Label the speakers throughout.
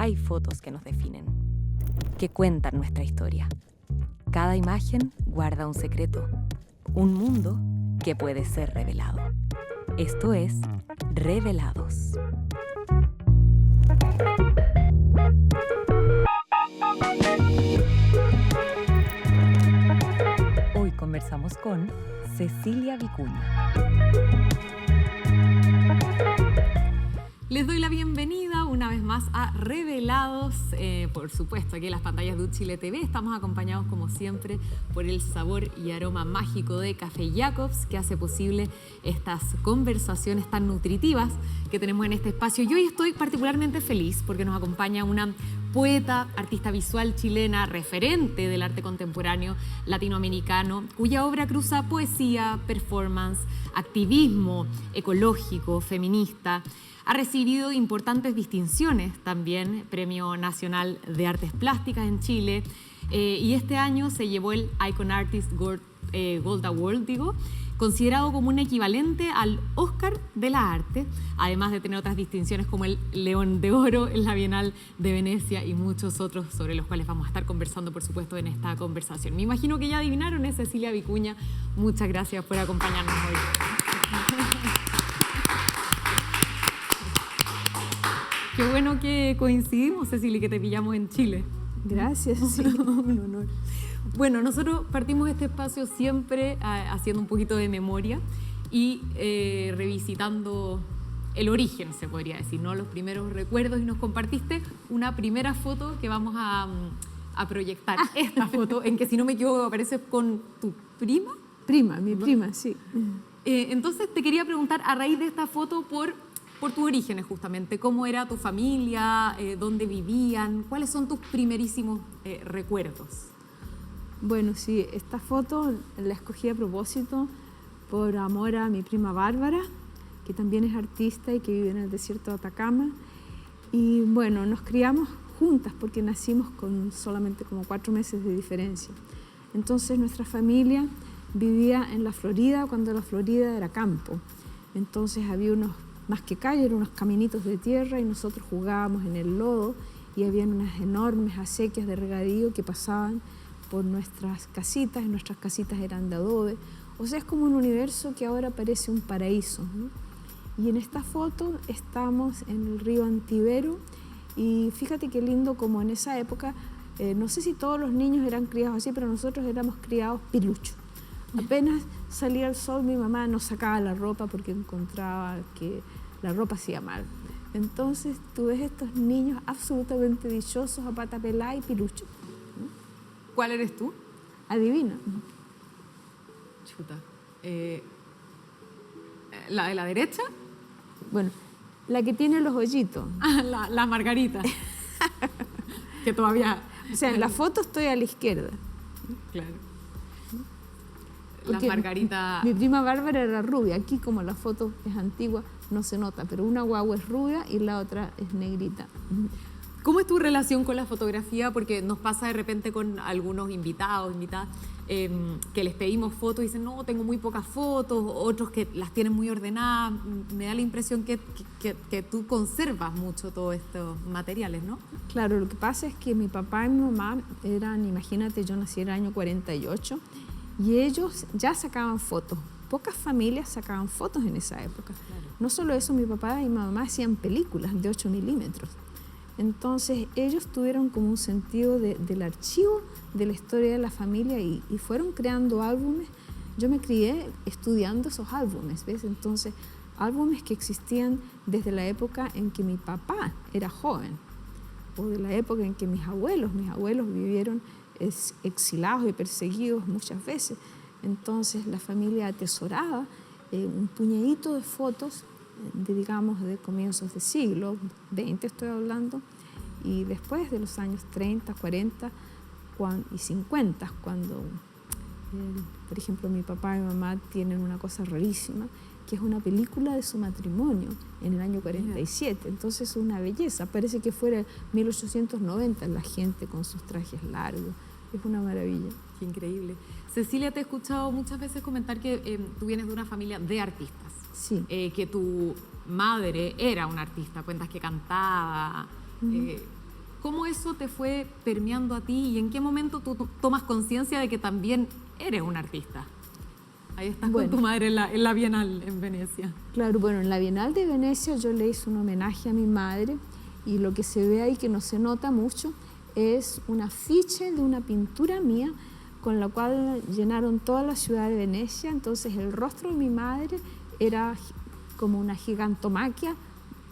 Speaker 1: hay fotos que nos definen, que cuentan nuestra historia. Cada imagen guarda un secreto, un mundo que puede ser revelado. Esto es Revelados. Hoy conversamos con Cecilia Vicuña.
Speaker 2: Les doy la bienvenida una vez más a Revelados. Por supuesto, aquí en las pantallas de Chile TV estamos acompañados, como siempre, por el sabor y aroma mágico de Café Jacobs, que hace posible estas conversaciones tan nutritivas que tenemos en este espacio. Y hoy estoy particularmente feliz porque nos acompaña una poeta, artista visual chilena, referente del arte contemporáneo latinoamericano, cuya obra cruza poesía, performance, activismo ecológico, feminista. Ha recibido importantes distinciones también, Premio Nacional de Artes Plásticas en Chile, y este año se llevó el Icon Artist Gold Award, considerado como un equivalente al Oscar de la arte, además de tener otras distinciones como el León de Oro en la Bienal de Venecia y muchos otros sobre los cuales vamos a estar conversando, por supuesto, en esta conversación. Me imagino que ya adivinaron, es Cecilia Vicuña. Muchas gracias por acompañarnos hoy. Qué bueno que coincidimos, Cecilia, y que te pillamos en Chile.
Speaker 3: Gracias, sí.
Speaker 2: Un honor. Bueno, nosotros partimos este espacio siempre haciendo un poquito de memoria y revisitando el origen, se podría decir, ¿no? Los primeros recuerdos, y nos compartiste una primera foto que vamos a proyectar. Esta foto, en que, si no me equivoco, aparece con tu prima.
Speaker 3: Mi prima, sí.
Speaker 2: Entonces te quería preguntar, a raíz de esta foto, por tus orígenes justamente, cómo era tu familia, dónde vivían, cuáles son tus primerísimos recuerdos.
Speaker 3: Bueno, sí, esta foto la escogí a propósito por amor a mi prima Bárbara, que también es artista y que vive en el desierto de Atacama. Y bueno, nos criamos juntas porque nacimos con solamente como 4 meses de diferencia. Entonces nuestra familia vivía en la Florida cuando la Florida era campo. Entonces había más que calle, eran unos caminitos de tierra y nosotros jugábamos en el lodo y habían unas enormes acequias de regadío que pasaban por nuestras casitas, y nuestras casitas eran de adobe. O sea, es como un universo que ahora parece un paraíso, ¿no? Y en esta foto estamos en el río Antivero y fíjate qué lindo como en esa época, no sé si todos los niños eran criados así, pero nosotros éramos criados pilucho. Apenas salía el sol, mi mamá nos sacaba la ropa porque encontraba que la ropa hacía mal. Entonces tú ves estos niños absolutamente dichosos, a pata pelada y pilucho.
Speaker 2: ¿Cuál eres tú?
Speaker 3: Adivina.
Speaker 2: Chuta. ¿La de la derecha?
Speaker 3: Bueno, la que tiene los hoyitos.
Speaker 2: La Margarita. Que todavía...
Speaker 3: O sea, en la foto estoy a la izquierda.
Speaker 2: Claro.
Speaker 3: Porque
Speaker 2: la Margarita...
Speaker 3: Mi prima Bárbara era rubia. Aquí, como la foto es antigua, no se nota, pero una guagua es rubia y la otra es negrita.
Speaker 2: ¿Cómo es tu relación con la fotografía? Porque nos pasa de repente con algunos invitadas, que les pedimos fotos y dicen, no, tengo muy pocas fotos, otros que las tienen muy ordenadas. Me da la impresión que tú conservas mucho todos estos materiales, ¿no?
Speaker 3: Claro, lo que pasa es que mi papá y mi mamá eran, imagínate, yo nací en el año 48, y ellos ya sacaban fotos. Pocas familias sacaban fotos en esa época. Claro. No solo eso, mi papá y mi mamá hacían películas de 8 milímetros. Entonces ellos tuvieron como un sentido del archivo de la historia de la familia y fueron creando álbumes. Yo me crié estudiando esos álbumes, ¿ves? Entonces, álbumes que existían desde la época en que mi papá era joven, o de la época en que mis abuelos vivieron exilados y perseguidos muchas veces. Entonces la familia atesoraba un puñadito de fotos de comienzos del siglo XX, estoy hablando, y después de los años 30, 40 y 50, cuando, por ejemplo, mi papá y mi mamá tienen una cosa rarísima, que es una película de su matrimonio en el año 47. Entonces es una belleza, parece que fuera 1890 la gente con sus trajes largos. Es una maravilla.
Speaker 2: Qué increíble. Cecilia, te he escuchado muchas veces comentar que tú vienes de una familia de artistas.
Speaker 3: Sí.
Speaker 2: Que tu madre era una artista, cuentas que cantaba. ¿Cómo eso te fue permeando a ti y en qué momento tú tomas conciencia de que también eres un artista? Ahí estás con tu madre en la Bienal en Venecia.
Speaker 3: Claro, bueno, en la Bienal de Venecia yo le hice un homenaje a mi madre y lo que se ve ahí, que no se nota mucho, es un afiche de una pintura mía con la cual llenaron toda la ciudad de Venecia. Entonces el rostro de mi madre era como una gigantomaquia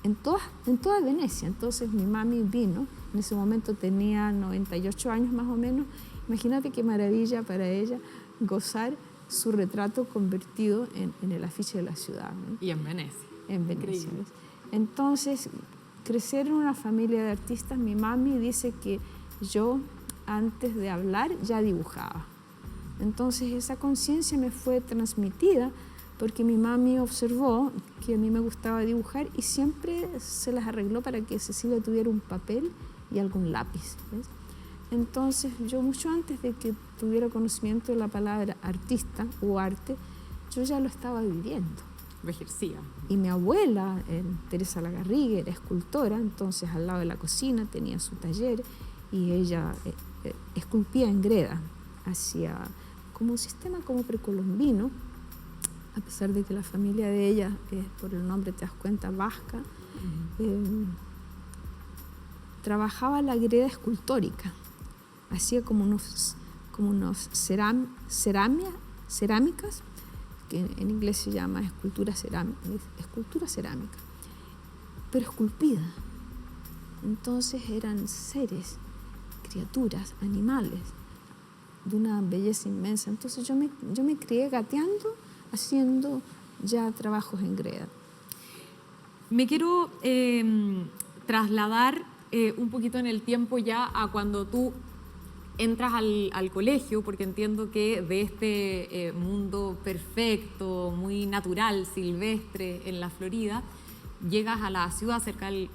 Speaker 3: en toda Venecia. Entonces mi mami vino, en ese momento tenía 98 años más o menos. Imagínate qué maravilla para ella gozar su retrato convertido en el afiche de la ciudad, ¿no?
Speaker 2: Y en Venecia.
Speaker 3: En Venecia. Entonces, crecer en una familia de artistas, mi mami dice que yo, antes de hablar, ya dibujaba. Entonces, esa conciencia me fue transmitida porque mi mami observó que a mí me gustaba dibujar y siempre se las arregló para que Cecilia tuviera un papel y algún lápiz, ¿ves? Entonces, yo mucho antes de que tuviera conocimiento de la palabra artista o arte, yo ya lo estaba viviendo.
Speaker 2: Lo ejercía.
Speaker 3: Y mi abuela, Teresa Lagarrigue, era escultora, entonces al lado de la cocina tenía su taller y ella esculpía en greda, hacía como un sistema como precolombino, a pesar de que la familia de ella, por el nombre te das cuenta, vasca, trabajaba la greda escultórica. Hacía como unos cerámicas, que en inglés se llama escultura cerámica, pero esculpida. Entonces eran seres, criaturas, animales, de una belleza inmensa. Entonces yo me crié gateando, haciendo ya trabajos en greda.
Speaker 2: Me quiero trasladar un poquito en el tiempo ya a cuando tú entras al colegio, porque entiendo que de este mundo perfecto, muy natural, silvestre en la Florida, llegas a la ciudad cerca del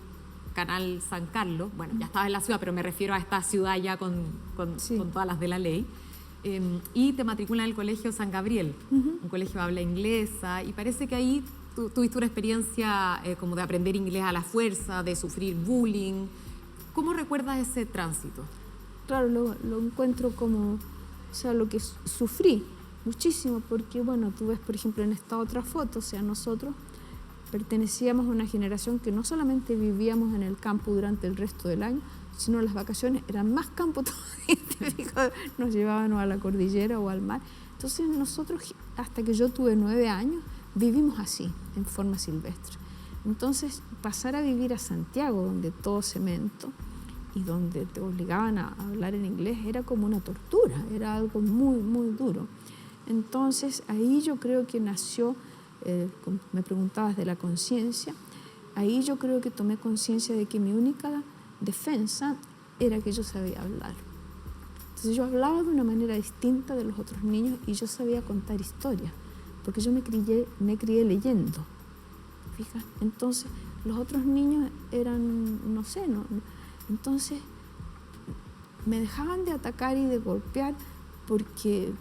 Speaker 2: Canal San Carlos. Bueno, ya estabas en la ciudad, pero me refiero a esta ciudad ya con todas las de la ley. Y te matriculan en el Colegio San Gabriel, un colegio de habla inglesa, y parece que ahí tuviste una experiencia como de aprender inglés a la fuerza, de sufrir bullying. ¿Cómo recuerdas ese tránsito?
Speaker 3: Claro, lo encuentro como, o sea, lo que sufrí muchísimo, porque, bueno, tú ves, por ejemplo, en esta otra foto, o sea, nosotros pertenecíamos a una generación que no solamente vivíamos en el campo durante el resto del año, sino las vacaciones eran más campo todavía, nos llevaban a la cordillera o al mar. Entonces nosotros, hasta que yo tuve 9 años, vivimos así, en forma silvestre. Entonces, pasar a vivir a Santiago, donde todo cemento, y donde te obligaban a hablar en inglés, era como una tortura, era algo muy, muy duro. Entonces, ahí yo creo que nació, me preguntabas de la conciencia, ahí yo creo que tomé conciencia de que mi única defensa era que yo sabía hablar. Entonces yo hablaba de una manera distinta de los otros niños y yo sabía contar historias, porque yo me crié leyendo, ¿fijas? Entonces los otros niños eran, no sé, entonces me dejaban de atacar y de golpear porque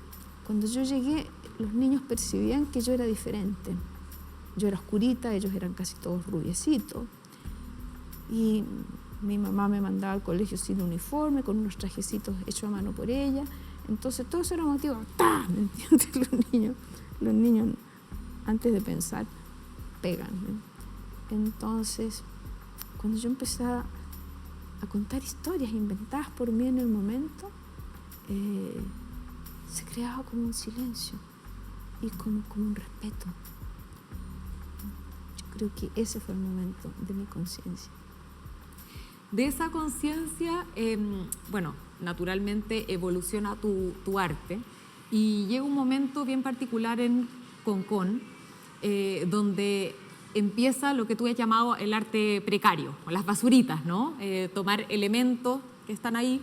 Speaker 3: cuando yo llegué los niños percibían que yo era diferente. Yo era oscurita, ellos eran casi todos rubiecitos. Y mi mamá me mandaba al colegio sin uniforme, con unos trajecitos hechos a mano por ella. Entonces todo eso era motivo, ¡tá! ¿Me entiendes? Los niños, antes de pensar, pegan, ¿no? Entonces, cuando yo empecé a contar historias inventadas por mí en el momento, se creaba como un silencio y como un respeto. Yo creo que ese fue el momento de mi conciencia.
Speaker 2: De esa conciencia, bueno, naturalmente evoluciona tu arte y llega un momento bien particular en Concón, donde empieza lo que tú has llamado el arte precario, o las basuritas, ¿no? Tomar elementos que están ahí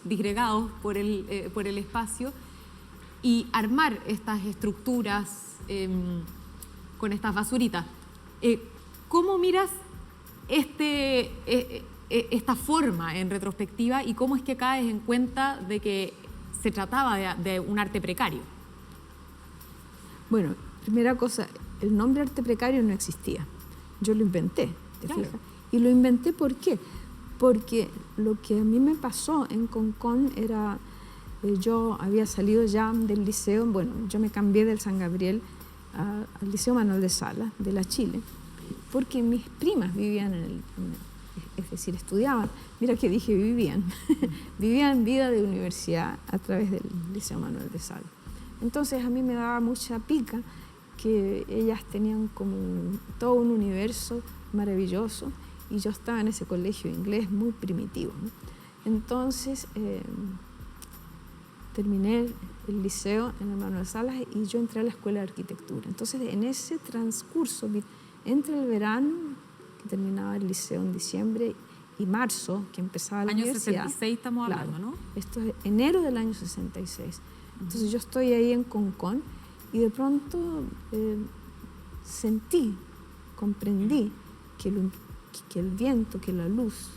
Speaker 2: disgregados por el espacio y armar estas estructuras con estas basuritas. ¿Cómo miras esta forma en retrospectiva y cómo es que caes en cuenta de que se trataba de un arte precario?
Speaker 3: Bueno, primera cosa, el nombre arte precario no existía. Yo lo inventé, ¿te
Speaker 2: Claro.
Speaker 3: fijas? Y lo inventé ¿por qué? porque lo que a mí me pasó en Concón era, yo había salido ya del liceo, bueno, yo me cambié del San Gabriel al Liceo Manuel de Salas, de la Chile, porque mis primas vivían es decir, estudiaban, mira que dije vivían, vivían vida de universidad a través del Liceo Manuel de Salas. Entonces a mí me daba mucha pica que ellas tenían como todo un universo maravilloso y yo estaba en ese colegio inglés muy primitivo, ¿no? Entonces terminé el liceo en el Manuel Salas y yo entré a la escuela de arquitectura. Entonces en ese transcurso, entre el verano, que terminaba el liceo en diciembre, y marzo, que empezaba la universidad.
Speaker 2: Año 66 estamos hablando,
Speaker 3: claro,
Speaker 2: ¿no?
Speaker 3: Esto es enero del año 66. Entonces yo estoy ahí en Concón y de pronto sentí, comprendí que el viento, que la luz,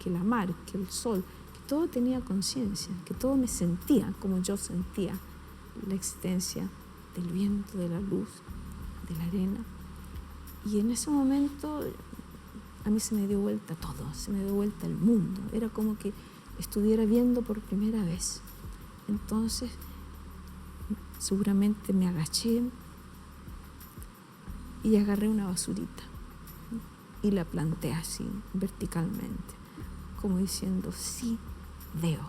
Speaker 3: que la mar, que el sol, que todo tenía conciencia, que todo me sentía como yo sentía la existencia del viento, de la luz, de la arena. Y en ese momento a mí se me dio vuelta todo, se me dio vuelta el mundo. Era como que estuviera viendo por primera vez. Entonces, seguramente me agaché y agarré una basurita y la planté así, verticalmente, como diciendo, sí, veo.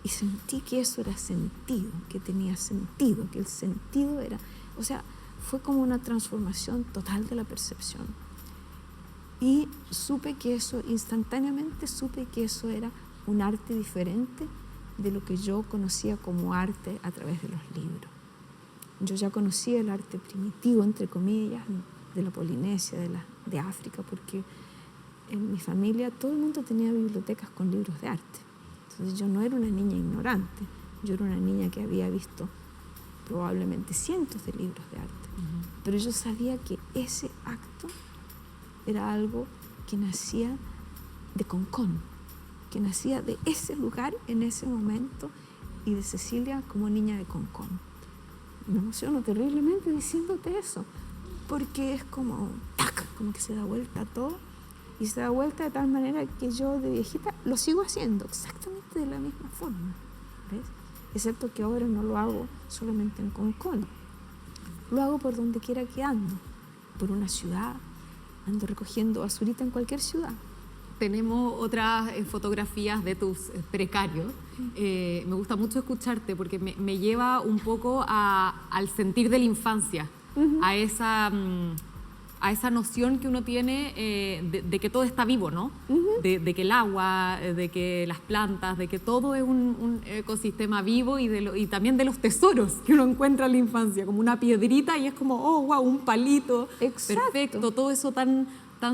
Speaker 3: Y sentí que eso era sentido, que tenía sentido, que el sentido era, o sea, fue como una transformación total de la percepción. Y supe que eso, instantáneamente supe que eso era un arte diferente de lo que yo conocía como arte a través de los libros. Yo ya conocía el arte primitivo, entre comillas, de la Polinesia, de África, porque en mi familia todo el mundo tenía bibliotecas con libros de arte. Entonces yo no era una niña ignorante, yo era una niña que había visto probablemente cientos de libros de arte. Pero yo sabía que ese acto era algo que nacía de Concón, que nacía de ese lugar en ese momento y de Cecilia como niña de Concón. Me emociono terriblemente diciéndote eso, porque es como, ¡tac!, como que se da vuelta todo y se da vuelta de tal manera que yo de viejita lo sigo haciendo exactamente de la misma forma, ¿ves? Excepto que ahora no lo hago solamente en Concón, lo hago por donde quiera que ando, por una ciudad, ando recogiendo basurita en cualquier ciudad.
Speaker 2: Tenemos otras fotografías de tus precarios. Me gusta mucho escucharte porque me lleva un poco al sentir de la infancia, a esa noción que uno tiene de que todo está vivo, ¿no? De que el agua, de que las plantas, de que todo es un ecosistema vivo y también de los tesoros que uno encuentra en la infancia, como una piedrita y es como, oh, wow, un palito.
Speaker 3: Exacto.
Speaker 2: Perfecto, todo eso tan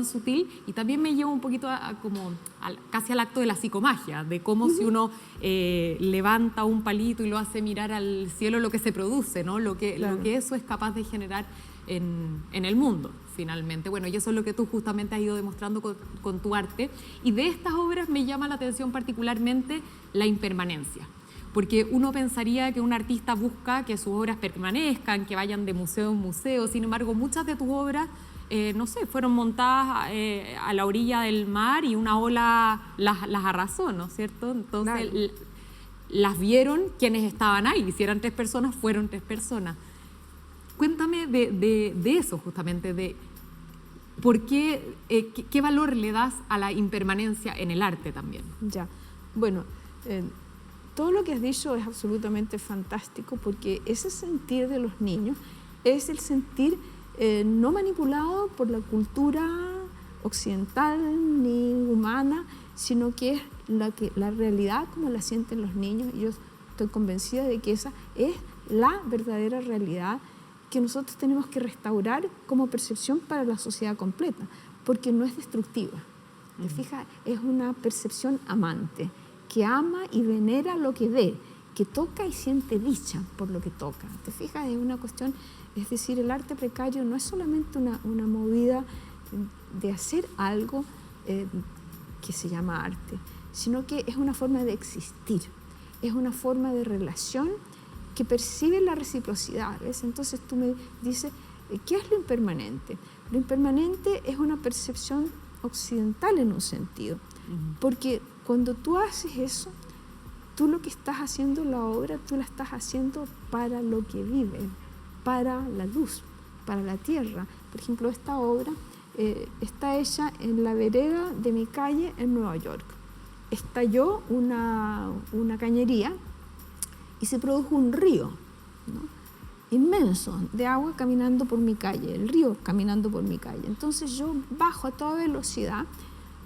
Speaker 2: sutil, y también me lleva un poquito casi al acto de la psicomagia, de cómo si uno levanta un palito y lo hace mirar al cielo, lo que se produce, ¿no? Lo que eso es capaz de generar en el mundo, finalmente. Bueno, y eso es lo que tú justamente has ido demostrando con tu arte. Y de estas obras me llama la atención particularmente la impermanencia, porque uno pensaría que un artista busca que sus obras permanezcan, que vayan de museo en museo. Sin embargo, muchas de tus obras no sé, fueron montadas a la orilla del mar y una ola las arrasó, ¿no es cierto? Entonces, claro, las vieron quienes estaban ahí. Si eran 3 personas, fueron 3 personas. Cuéntame de eso, justamente, de por qué, qué valor le das a la impermanencia en el arte también.
Speaker 3: Ya, bueno, todo lo que has dicho es absolutamente fantástico, porque ese sentir de los niños es el sentir no manipulado por la cultura occidental ni humana, sino que es la realidad como la sienten los niños. Y yo estoy convencida de que esa es la verdadera realidad que nosotros tenemos que restaurar como percepción para la sociedad completa, porque no es destructiva. ¿Te fijas? Es una percepción amante, que ama y venera lo que ve, que toca y siente dicha por lo que toca. ¿Te fijas? Es una cuestión, es decir, el arte precario no es solamente una movida de hacer algo que se llama arte, sino que es una forma de existir, es una forma de relación que percibe la reciprocidad, ¿ves? Entonces tú me dices, ¿qué es lo impermanente? Lo impermanente es una percepción occidental en un sentido, porque cuando tú haces eso, tú lo que estás haciendo la obra, tú la estás haciendo para lo que vive, para la luz, para la tierra. Por ejemplo, esta obra está hecha en la vereda de mi calle en Nueva York. Estalló una cañería y se produjo un río, ¿no?, inmenso de agua caminando por mi calle, el río caminando por mi calle. Entonces yo bajo a toda velocidad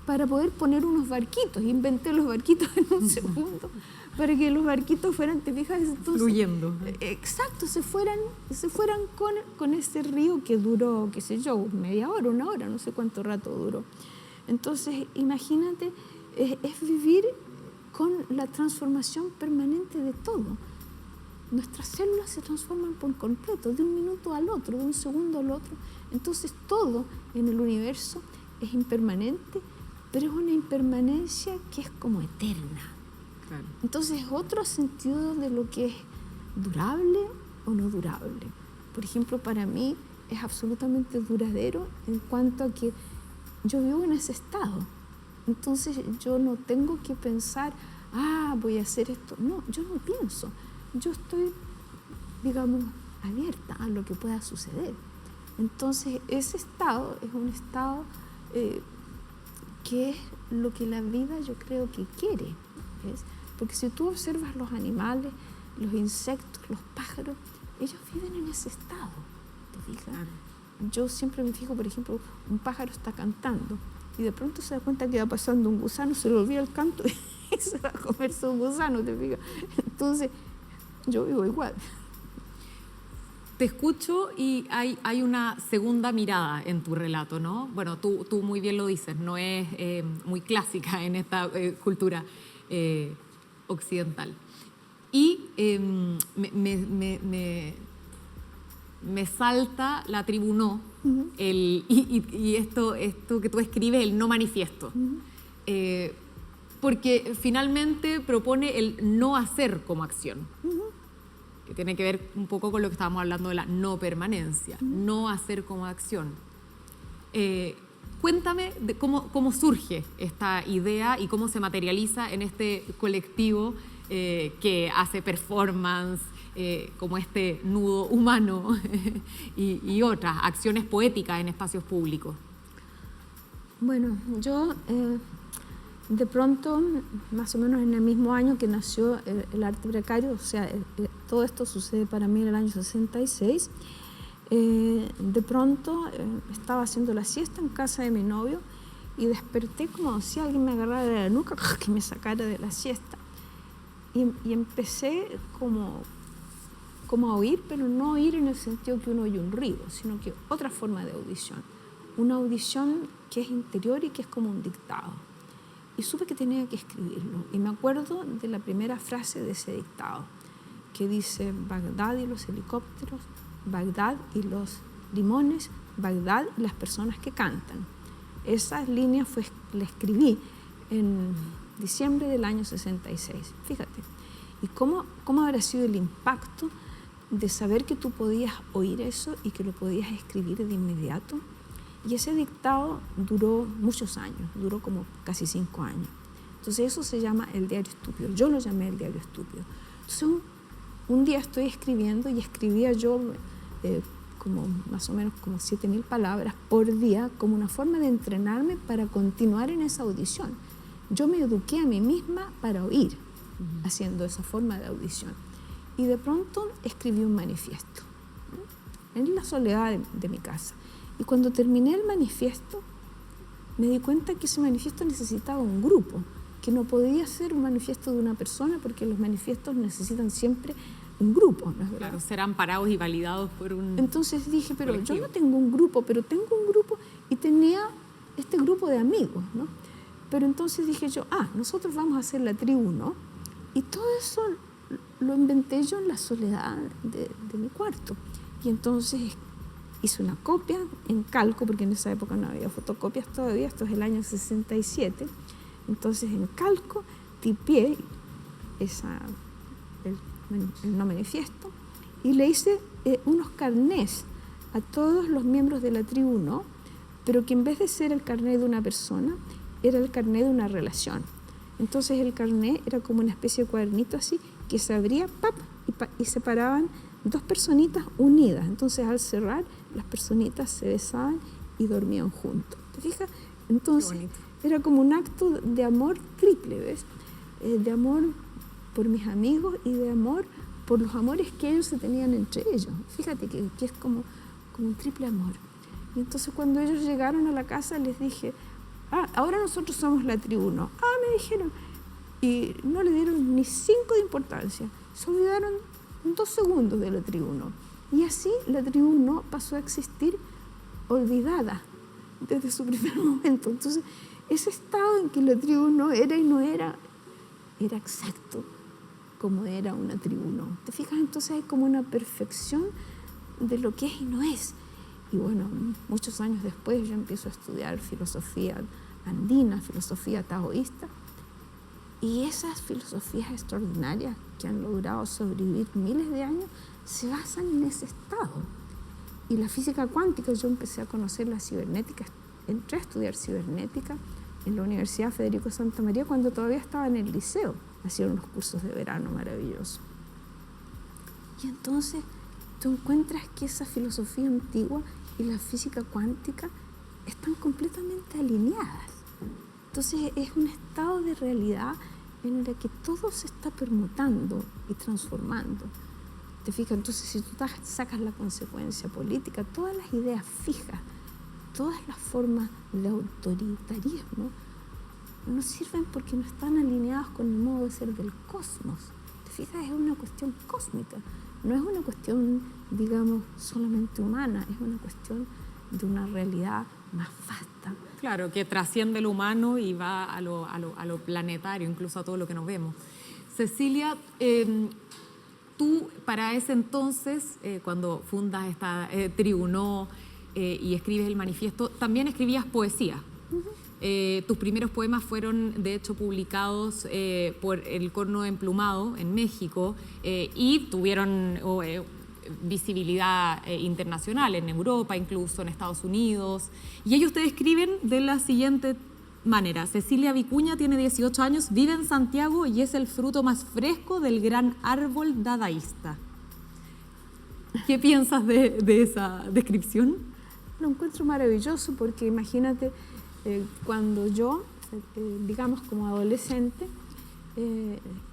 Speaker 3: para poder poner unos barquitos. Inventé los barquitos en un segundo para que los barquitos fueran, ¿te fijas? Entonces,
Speaker 2: fluyendo.
Speaker 3: Exacto, se fueran con ese río que duró, qué sé yo, media hora, una hora, no sé cuánto rato duró. Entonces, imagínate, es vivir con la transformación permanente de todo. Nuestras células se transforman por completo, de un minuto al otro, de un segundo al otro. Entonces todo en el universo es impermanente, pero es una impermanencia que es como eterna.
Speaker 2: Claro.
Speaker 3: Entonces otro sentido de lo que es durable o no durable. Por ejemplo, para mí es absolutamente duradero en cuanto a que yo vivo en ese estado. Entonces yo no tengo que pensar, voy a hacer esto. No, yo no pienso. Yo estoy, digamos, abierta a lo que pueda suceder. Entonces, ese estado es un estado que es lo que la vida yo creo que quiere, ¿ves? Porque si tú observas los animales, los insectos, los pájaros, ellos viven en ese estado, ¿te fijas? Claro. Yo siempre me fijo, por ejemplo, un pájaro está cantando y de pronto se da cuenta que va pasando un gusano, se le olvida el canto y se va a comerse un gusano, ¿te fijas? Entonces, yo vivo igual.
Speaker 2: Te escucho y hay una segunda mirada en tu relato, ¿no? Bueno, tú muy bien lo dices, no es muy clásica en esta cultura occidental. Y me salta la tribu no, y esto que tú escribes, el no manifiesto. Porque finalmente propone el no hacer como acción, que tiene que ver un poco con lo que estábamos hablando de la no permanencia, no hacer como acción. Cuéntame de cómo surge esta idea y cómo se materializa en este colectivo que hace performance, como este nudo humano y otras acciones poéticas en espacios públicos.
Speaker 3: Bueno, yo de pronto, más o menos en el mismo año que nació el arte precario, o sea, todo esto sucede para mí en el año 66, de pronto estaba haciendo la siesta en casa de mi novio y desperté como si alguien me agarrara de la nuca, que me sacara de la siesta. Y empecé como a oír, pero no oír en el sentido que uno oye un ruido, sino que otra forma de audición. Una audición que es interior y que es como un dictado. Y supe que tenía que escribirlo. Y me acuerdo de la primera frase de ese dictado, que dice: Bagdad y los helicópteros, Bagdad y los limones, Bagdad y las personas que cantan. Esas líneas la escribí en diciembre del año 66. Fíjate. Y cómo habrá sido el impacto de saber que tú podías oír eso y que lo podías escribir de inmediato. Y ese dictado duró muchos años, duró como casi 5 años. Entonces eso se llama el diario estúpido. Yo lo llamé el diario estúpido. Entonces un día estoy escribiendo y escribía yo como más o menos como 7.000 palabras por día como una forma de entrenarme para continuar en esa audición. Yo me eduqué a mí misma para oír, haciendo esa forma de audición. Y de pronto escribí un manifiesto, ¿no?, en la soledad de mi casa. Y cuando terminé el manifiesto, me di cuenta que ese manifiesto necesitaba un grupo, que no podía ser un manifiesto de una persona, porque los manifiestos necesitan siempre un grupo, ¿no es verdad?
Speaker 2: Claro, ser amparados y validados por un
Speaker 3: Entonces dije, pero
Speaker 2: colectivo.
Speaker 3: yo no tengo un grupo, pero tengo un grupo, y tenía este grupo de amigos, ¿no? Pero entonces dije yo, nosotros vamos a hacer la tribu, ¿no? Y todo eso lo inventé yo en la soledad de mi cuarto. Y entonces hice una copia en calco, porque en esa época no había fotocopias todavía, esto es el año 67. Entonces en calco tipié el no manifiesto y le hice unos carnés a todos los miembros de la tribu, ¿no?, pero que en vez de ser el carnet de una persona, era el carnet de una relación. Entonces el carnet era como una especie de cuadernito así, que se abría, ¡pap!, y separaban dos personitas unidas. Entonces al cerrar, las personitas se besaban y dormían juntos. ¿Te fijas? Entonces era como un acto de amor triple, ¿ves? De amor por mis amigos y de amor por los amores que ellos se tenían entre ellos. Fíjate que es como un triple amor. Y entonces cuando ellos llegaron a la casa les dije, ahora nosotros somos la tribu no. Me dijeron. Y no le dieron ni 5 de importancia. Se olvidaron en 2 segundos de la tribu no. Y así la tribu no pasó a existir olvidada desde su primer momento. Entonces, ese estado en que la tribu no era y no era, era exacto como era una tribu no. ¿Te fijas? Entonces hay como una perfección de lo que es y no es. Y bueno, muchos años después yo empiezo a estudiar filosofía andina, filosofía taoísta, y esas filosofías extraordinarias que han logrado sobrevivir miles de años se basan en ese estado. Y la física cuántica, yo empecé a conocer la cibernética, entré a estudiar cibernética en la Universidad Federico Santa María cuando todavía estaba en el liceo. Hacían unos cursos de verano maravillosos. Y entonces tú encuentras que esa filosofía antigua y la física cuántica están completamente alineadas. Entonces es un estado de realidad en el que todo se está permutando y transformando. ¿Te fijas? Entonces si tú sacas la consecuencia política, todas las ideas fijas, todas las formas de autoritarismo no sirven porque no están alineadas con el modo de ser del cosmos. ¿Te fijas? Es una cuestión cósmica, no es una cuestión, digamos, solamente humana, es una cuestión de una realidad más vasta.
Speaker 2: Claro, que trasciende lo humano y va a lo planetario, incluso a todo lo que nos vemos. Cecilia, tú para ese entonces, cuando fundas esta tribu no y escribes el manifiesto, también escribías poesía. Tus primeros poemas fueron, de hecho, publicados por El Corno Emplumado en México y tuvieron visibilidad internacional en Europa, incluso en Estados Unidos. Y ellos te describen de la siguiente manera. Cecilia Vicuña tiene 18 años, vive en Santiago y es el fruto más fresco del gran árbol dadaísta. ¿Qué piensas de esa descripción?
Speaker 3: Lo encuentro maravilloso porque imagínate, cuando yo, digamos como adolescente,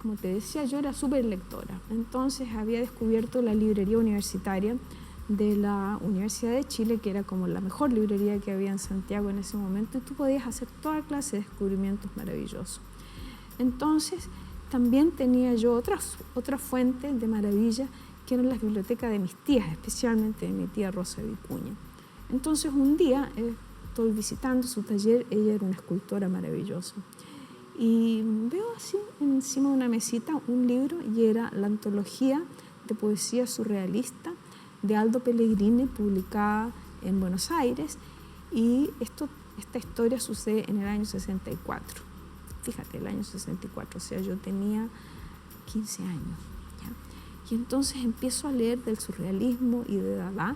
Speaker 3: como te decía, yo era súper lectora. Entonces había descubierto la librería universitaria de la Universidad de Chile, que era como la mejor librería que había en Santiago en ese momento, y tú podías hacer toda clase de descubrimientos maravillosos. Entonces también tenía yo otra fuente de maravilla, que eran las bibliotecas de mis tías, especialmente de mi tía Rosa Vicuña. Entonces un día estoy visitando su taller, ella era una escultora maravillosa, y veo así encima de una mesita un libro, y era la antología de poesía surrealista de Aldo Pellegrini, publicada en Buenos Aires, y esta historia sucede en el año 64. Fíjate, el año 64, o sea, yo tenía 15 años. ¿Ya? Y entonces empiezo a leer del surrealismo y de Dada,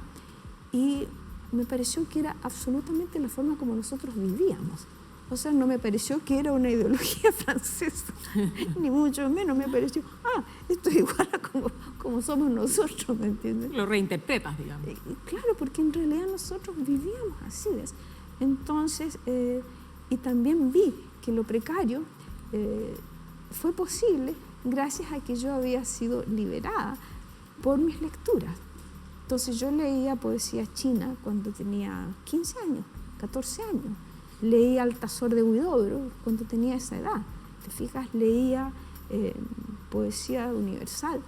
Speaker 3: y me pareció que era absolutamente la forma como nosotros vivíamos. O sea, no me pareció que era una ideología francesa, ni mucho menos. Me pareció, esto es igual a como somos nosotros, ¿me entiendes?
Speaker 2: Lo reinterpretas, digamos.
Speaker 3: Claro, porque en realidad nosotros vivíamos así, ¿ves? Entonces, y también vi que lo precario fue posible gracias a que yo había sido liberada por mis lecturas. Entonces yo leía poesía china cuando tenía 15 años, 14 años. Leía Altazor de Huidobro cuando tenía esa edad. ¿Te fijas? Leía poesía universal.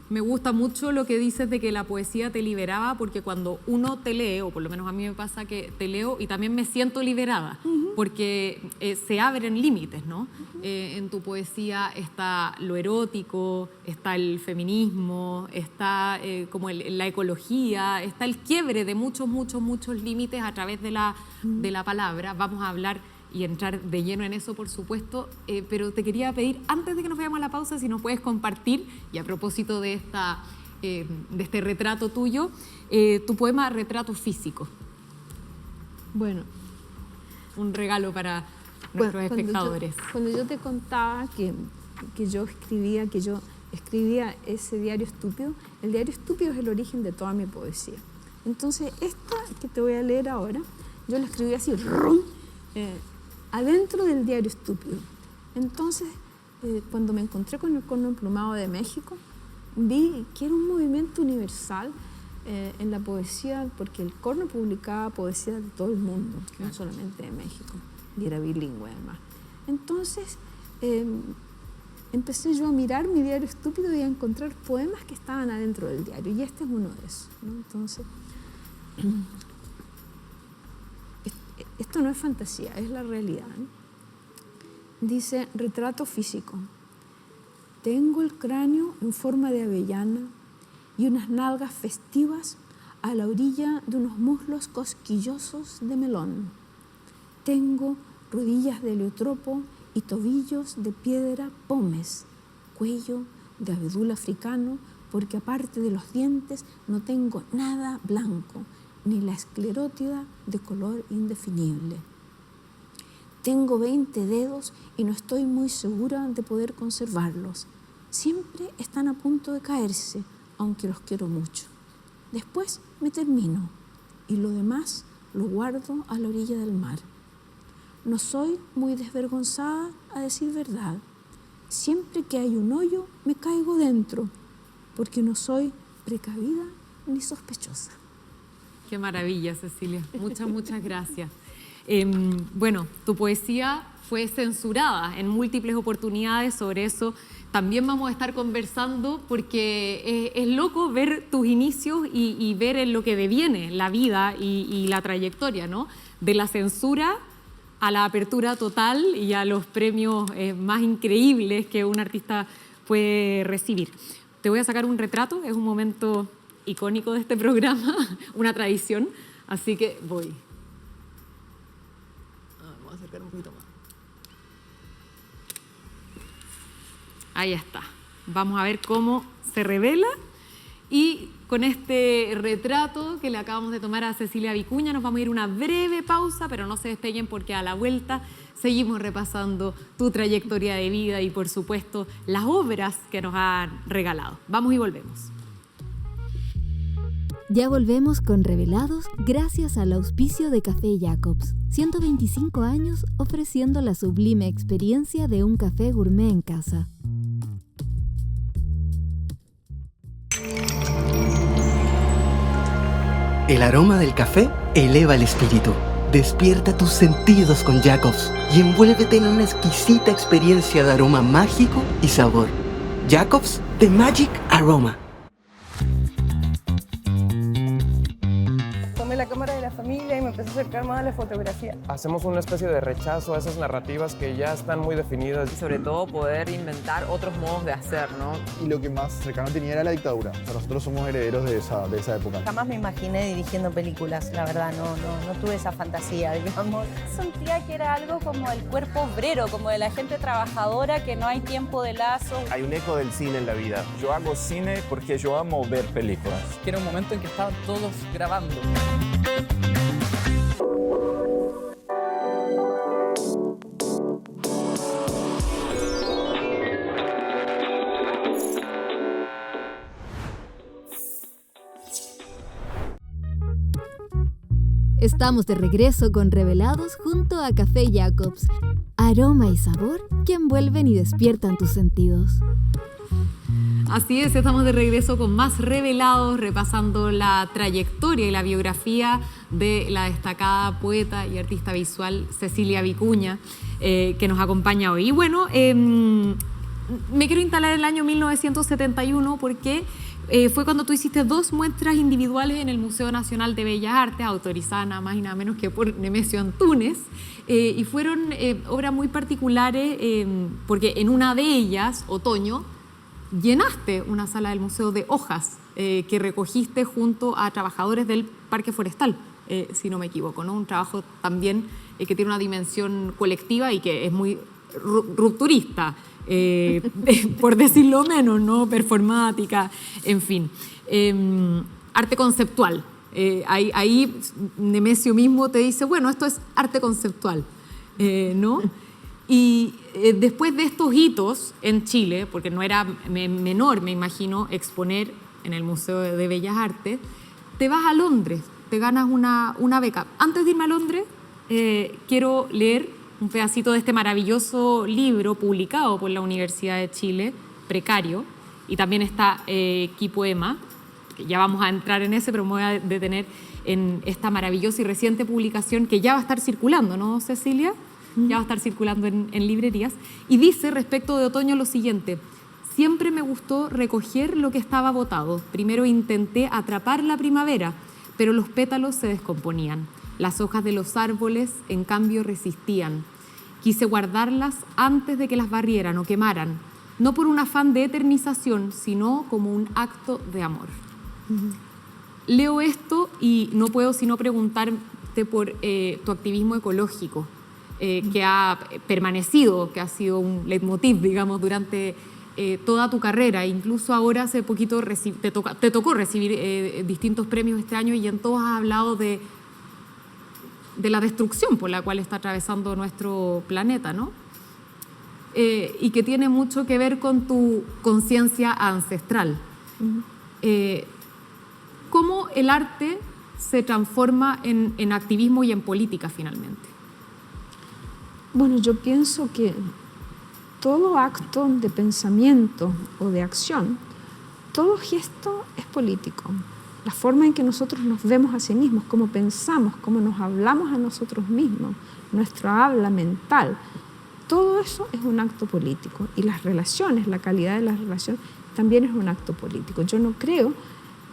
Speaker 2: Me gusta mucho lo que dices de que la poesía te liberaba, porque cuando uno te lee, o por lo menos a mí me pasa que te leo y también me siento liberada, porque se abren límites, ¿no? En tu poesía está lo erótico, está el feminismo, está como la ecología, está el quiebre de muchos límites a través de la palabra. Vamos a hablar y entrar de lleno en eso, por supuesto, pero te quería pedir, antes de que nos vayamos a la pausa, si nos puedes compartir, y a propósito de este retrato tuyo, tu poema Retrato Físico.
Speaker 3: Bueno,
Speaker 2: Un regalo para nuestros espectadores.
Speaker 3: Cuando yo te contaba que yo escribía ese diario estúpido, el diario estúpido es el origen de toda mi poesía. Entonces, esta que te voy a leer ahora, yo la escribí así, adentro del diario estúpido. Entonces, cuando me encontré con el Corno Emplumado de México, vi que era un movimiento universal en la poesía, porque el Corno publicaba poesía de todo el mundo, no solamente de México, y era bilingüe además. Entonces, empecé yo a mirar mi diario estúpido y a encontrar poemas que estaban adentro del diario, y este es uno de esos, ¿no? Entonces, esto no es fantasía, es la realidad, ¿no? Dice, retrato físico. Tengo el cráneo en forma de avellana y unas nalgas festivas a la orilla de unos muslos cosquillosos de melón. Tengo rodillas de heliotropo y tobillos de piedra pómez, cuello de abedul africano, porque aparte de los dientes no tengo nada blanco, ni la esclerótida de color indefinible. Tengo 20 dedos y no estoy muy segura de poder conservarlos. Siempre están a punto de caerse, aunque los quiero mucho. Después me termino y lo demás lo guardo a la orilla del mar. No soy muy desvergonzada, a decir verdad. Siempre que hay un hoyo, me caigo dentro, porque no soy precavida ni sospechosa.
Speaker 2: Qué maravilla, Cecilia. Muchas gracias. Bueno, tu poesía fue censurada en múltiples oportunidades, sobre eso también vamos a estar conversando, porque es loco ver tus inicios y ver en lo que deviene la vida y la trayectoria, ¿no? De la censura a la apertura total y a los premios más increíbles que un artista puede recibir. Te voy a sacar un retrato, es un momento icónico de este programa, una tradición, así que voy. Vamos a acercar un poquito más. Ahí está. Vamos a ver cómo se revela. Y con este retrato que le acabamos de tomar a Cecilia Vicuña, nos vamos a ir a una breve pausa, pero no se despeguen porque a la vuelta seguimos repasando tu trayectoria de vida y, por supuesto, las obras que nos han regalado. Vamos y volvemos.
Speaker 4: Ya volvemos con Revelados gracias al auspicio de Café Jacobs. 125 años ofreciendo la sublime experiencia de un café gourmet en casa.
Speaker 5: El aroma del café eleva el espíritu. Despierta tus sentidos con Jacobs y envuélvete en una exquisita experiencia de aroma mágico y sabor. Jacobs, The Magic Aroma.
Speaker 6: Tomé la cámara de la familia y me empecé a acercar más a la fotografía.
Speaker 7: Hacemos una especie de rechazo a esas narrativas que ya están muy definidas.
Speaker 8: Y sobre todo poder inventar otros modos de hacer, ¿no?
Speaker 9: Y lo que más cercano tenía era la dictadura. O sea, nosotros somos herederos de esa época.
Speaker 6: Jamás me imaginé dirigiendo películas, la verdad, no tuve esa fantasía, digamos.
Speaker 10: Sentía que era algo como el cuerpo obrero, como de la gente trabajadora, que no hay tiempo de lazo.
Speaker 11: Hay un eco del cine en la vida. Yo hago cine porque yo amo ver películas.
Speaker 12: Que era un momento en que estaban todos grabando.
Speaker 4: Estamos de regreso con Revelados junto a Café Jacobs. Aroma y sabor que envuelven y despiertan tus sentidos.
Speaker 2: Así es, estamos de regreso con más Revelados, repasando la trayectoria y la biografía de la destacada poeta y artista visual Cecilia Vicuña, que nos acompaña hoy. Y bueno, me quiero instalar en el año 1971 porque fue cuando tú hiciste 2 muestras individuales en el Museo Nacional de Bellas Artes, autorizadas nada más y nada menos que por Nemesio Antunes, y fueron obras muy particulares porque en una de ellas, Otoño, llenaste una sala del museo de hojas que recogiste junto a trabajadores del Parque Forestal, si no me equivoco, ¿no? Un trabajo también que tiene una dimensión colectiva y que es muy rupturista, por decirlo menos, ¿no? Performática, en fin. Arte conceptual, Ahí Nemesio mismo te dice, bueno, esto es arte conceptual, ¿no? Y después de estos hitos en Chile, porque no era menor, me imagino, exponer en el Museo de Bellas Artes, te vas a Londres, te ganas una beca. Antes de irme a Londres, quiero leer un pedacito de este maravilloso libro publicado por la Universidad de Chile, Precario, y también está Quipoema, que ya vamos a entrar en ese, pero me voy a detener en esta maravillosa y reciente publicación que ya va a estar circulando, ¿no, Cecilia? Ya va a estar circulando en librerías. Y dice respecto de otoño lo siguiente: siempre me gustó recoger lo que estaba botado. Primero intenté atrapar la primavera, pero los pétalos se descomponían. Las hojas de los árboles, en cambio, resistían. Quise guardarlas antes de que las barrieran o quemaran, no por un afán de eternización, sino como un acto de amor. Leo esto y no puedo sino preguntarte por tu activismo ecológico, que ha permanecido, que ha sido un leitmotiv, digamos, durante toda tu carrera. Incluso ahora hace poquito te tocó recibir distintos premios este año y en todos has hablado de la destrucción por la cual está atravesando nuestro planeta, ¿no? Y que tiene mucho que ver con tu conciencia ancestral. ¿Cómo el arte se transforma en activismo y en política finalmente?
Speaker 3: Bueno, yo pienso que todo acto de pensamiento o de acción, todo gesto es político. La forma en que nosotros nos vemos a sí mismos, cómo pensamos, cómo nos hablamos a nosotros mismos, nuestra habla mental, todo eso es un acto político. Y las relaciones, la calidad de las relaciones también es un acto político. Yo no creo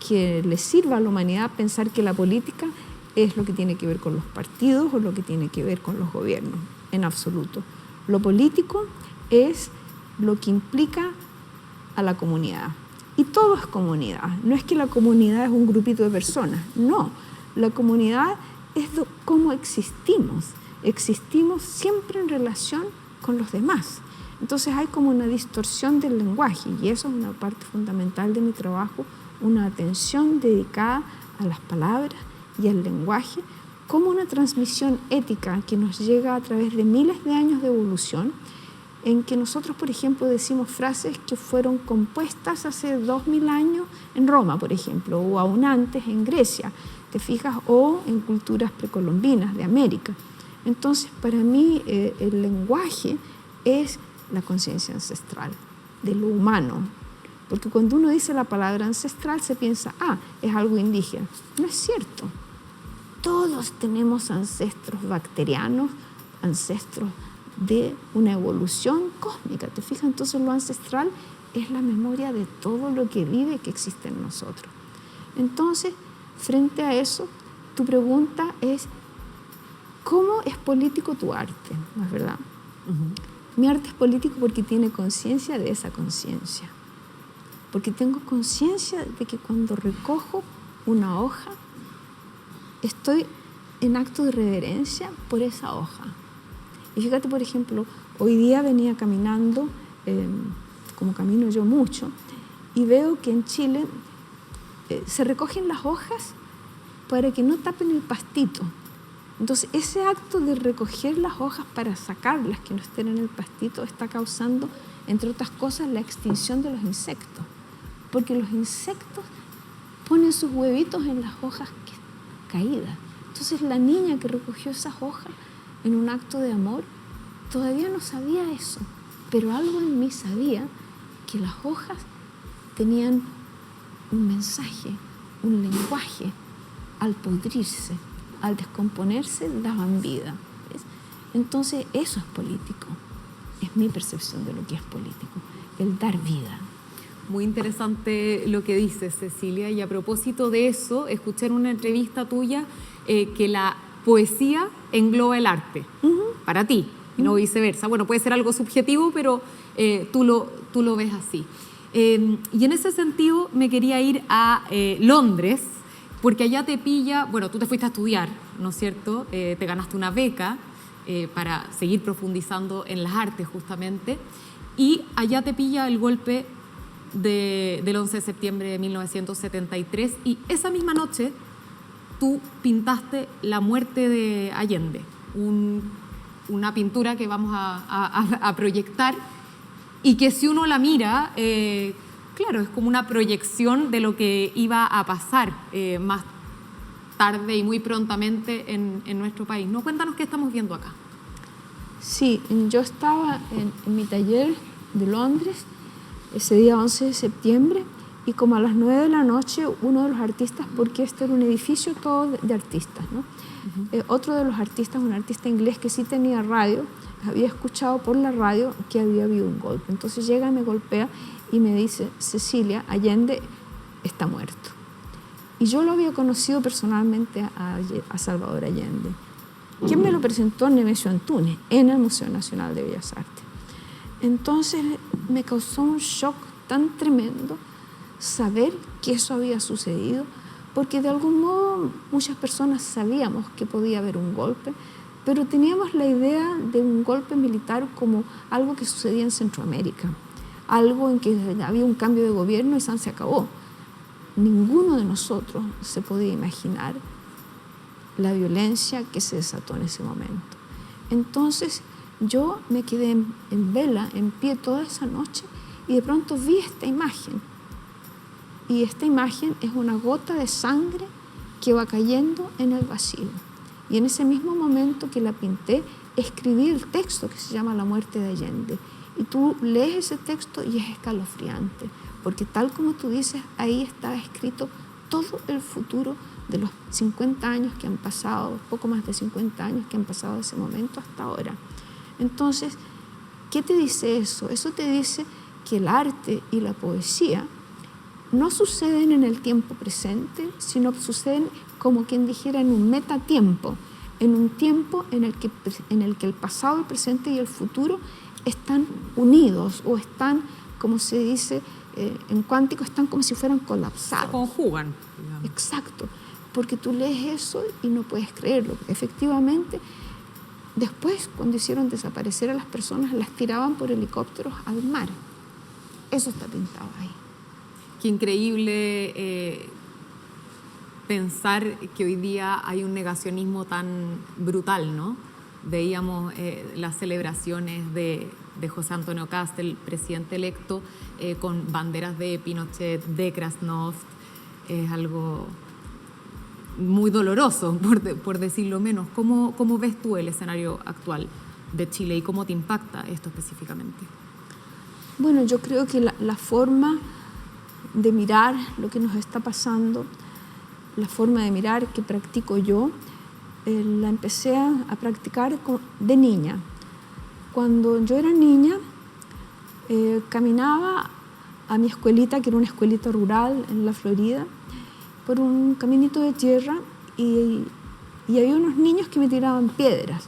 Speaker 3: que le sirva a la humanidad pensar que la política es lo que tiene que ver con los partidos o lo que tiene que ver con los gobiernos, en absoluto. Lo político es lo que implica a la comunidad. Y todo es comunidad. No es que la comunidad es un grupito de personas, no. La comunidad es cómo existimos. Existimos siempre en relación con los demás. Entonces hay como una distorsión del lenguaje y eso es una parte fundamental de mi trabajo, una atención dedicada a las palabras y al lenguaje como una transmisión ética que nos llega a través de miles de años de evolución, en que nosotros, por ejemplo, decimos frases que fueron compuestas hace 2000 años en Roma, por ejemplo, o aún antes en Grecia, ¿te fijas? O en culturas precolombinas de América. Entonces, para mí, el lenguaje es la conciencia ancestral de lo humano. Porque cuando uno dice la palabra ancestral, se piensa, es algo indígena. No es cierto. Todos tenemos ancestros bacterianos, ancestros de una evolución cósmica. ¿Te fijas? Entonces, lo ancestral es la memoria de todo lo que vive, que existe en nosotros. Entonces, frente a eso, tu pregunta es, ¿cómo es político tu arte? ¿No es verdad? Mi arte es político porque tiene conciencia de esa conciencia. Porque tengo conciencia de que cuando recojo una hoja, estoy en acto de reverencia por esa hoja. Y fíjate, por ejemplo, hoy día venía caminando, como camino yo mucho, y veo que en Chile se recogen las hojas para que no tapen el pastito. Entonces, ese acto de recoger las hojas para sacarlas, que no estén en el pastito, está causando, entre otras cosas, la extinción de los insectos. Porque los insectos ponen sus huevitos en las hojas caídas. Entonces, la niña que recogió esas hojas en un acto de amor, todavía no sabía eso, pero algo en mí sabía que las hojas tenían un mensaje, un lenguaje. Al pudrirse, al descomponerse, daban vida. ¿Ves? Entonces, eso es político. Es mi percepción de lo que es político, el dar vida.
Speaker 2: Muy interesante lo que dices, Cecilia, y a propósito de eso, escuché en una entrevista tuya que la poesía engloba el arte, para ti, y no viceversa. Bueno, puede ser algo subjetivo, pero tú lo ves así. Y en ese sentido me quería ir a Londres, porque allá te pilla, bueno, tú te fuiste a estudiar, ¿no es cierto? Te ganaste una beca para seguir profundizando en las artes justamente, y allá te pilla el golpe del 11 de septiembre de 1973, y esa misma noche tú pintaste La muerte de Allende, una pintura que vamos a proyectar y que si uno la mira, claro, es como una proyección de lo que iba a pasar más tarde y muy prontamente en nuestro país, ¿no? Cuéntanos qué estamos viendo acá.
Speaker 3: Sí, yo estaba en mi taller de Londres ese día 11 de septiembre y como a las 9 de la noche uno de los artistas, porque este era un edificio todo de artistas, ¿no? Otro de los artistas, un artista inglés que sí tenía radio, había escuchado por la radio que había habido un golpe. Entonces llega, me golpea y me dice: Cecilia, Allende está muerto. Y yo lo había conocido personalmente a Salvador Allende. ¿Quién me lo presentó? Nemesio Antunes, en el Museo Nacional de Bellas Artes. Entonces me causó un shock tan tremendo saber que eso había sucedido, porque de algún modo muchas personas sabíamos que podía haber un golpe, pero teníamos la idea de un golpe militar como algo que sucedía en Centroamérica, algo en que había un cambio de gobierno y se acabó. Ninguno de nosotros se podía imaginar la violencia que se desató en ese momento. Entonces yo me quedé en vela, en pie toda esa noche, y de pronto vi esta imagen. Y esta imagen es una gota de sangre que va cayendo en el vacío. Y en ese mismo momento que la pinté, escribí el texto que se llama La muerte de Allende. Y tú lees ese texto y es escalofriante, porque tal como tú dices, ahí estaba escrito todo el futuro de los 50 años que han pasado, poco más de 50 años que han pasado de ese momento hasta ahora. Entonces, ¿qué te dice eso? Eso te dice que el arte y la poesía no suceden en el tiempo presente, sino suceden como quien dijera en un metatiempo, en un tiempo en el que el pasado, el presente y el futuro están unidos o están, como se dice en cuántico, están como si fueran colapsados.
Speaker 2: Se conjugan. Digamos.
Speaker 3: Exacto, porque tú lees eso y no puedes creerlo. Efectivamente, después, cuando hicieron desaparecer a las personas, las tiraban por helicópteros al mar. Eso está pintado ahí.
Speaker 2: Qué increíble pensar que hoy día hay un negacionismo tan brutal, ¿no? Veíamos las celebraciones de José Antonio Kast, el presidente electo, con banderas de Pinochet, de Krasnov. Es algo muy doloroso, por decirlo menos. ¿Cómo ves tú el escenario actual de Chile y cómo te impacta esto específicamente?
Speaker 3: Bueno, yo creo que la forma de mirar lo que nos está pasando, la forma de mirar que practico yo, la empecé a practicar de niña. Cuando yo era niña, caminaba a mi escuelita, que era una escuelita rural en la Florida, por un caminito de tierra y había unos niños que me tiraban piedras,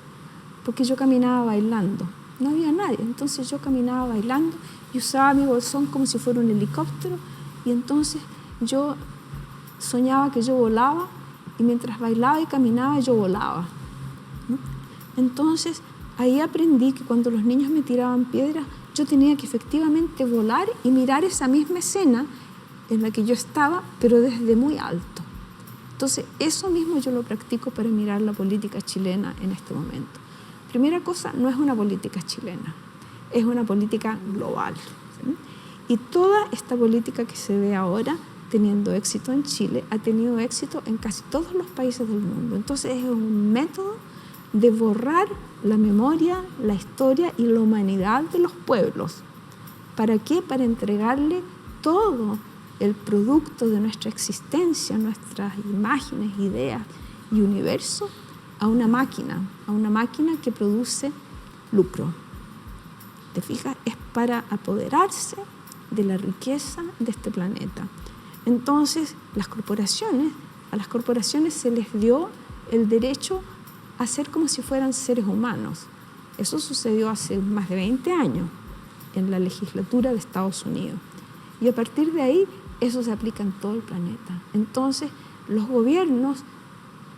Speaker 3: porque yo caminaba bailando. No había nadie, entonces yo caminaba bailando y usaba mi bolsón como si fuera un helicóptero, y entonces yo soñaba que yo volaba, y mientras bailaba y caminaba yo volaba, ¿no? Entonces ahí aprendí que cuando los niños me tiraban piedras, yo tenía que efectivamente volar y mirar esa misma escena en la que yo estaba, pero desde muy alto. Entonces eso mismo yo lo practico para mirar la política chilena en este momento. Primera cosa, no es una política chilena, es una política global, ¿sí? Y toda esta política que se ve ahora teniendo éxito en Chile, ha tenido éxito en casi todos los países del mundo. Entonces es un método de borrar la memoria, la historia y la humanidad de los pueblos. ¿Para qué? Para entregarle todo el producto de nuestra existencia, nuestras imágenes, ideas y universo a una máquina que produce lucro. ¿Te fijas? Es para apoderarse de la riqueza de este planeta. Entonces, a las corporaciones se les dio el derecho a ser como si fueran seres humanos. Eso sucedió hace más de 20 años en la legislatura de Estados Unidos. Y a partir de ahí, eso se aplica en todo el planeta. Entonces, los gobiernos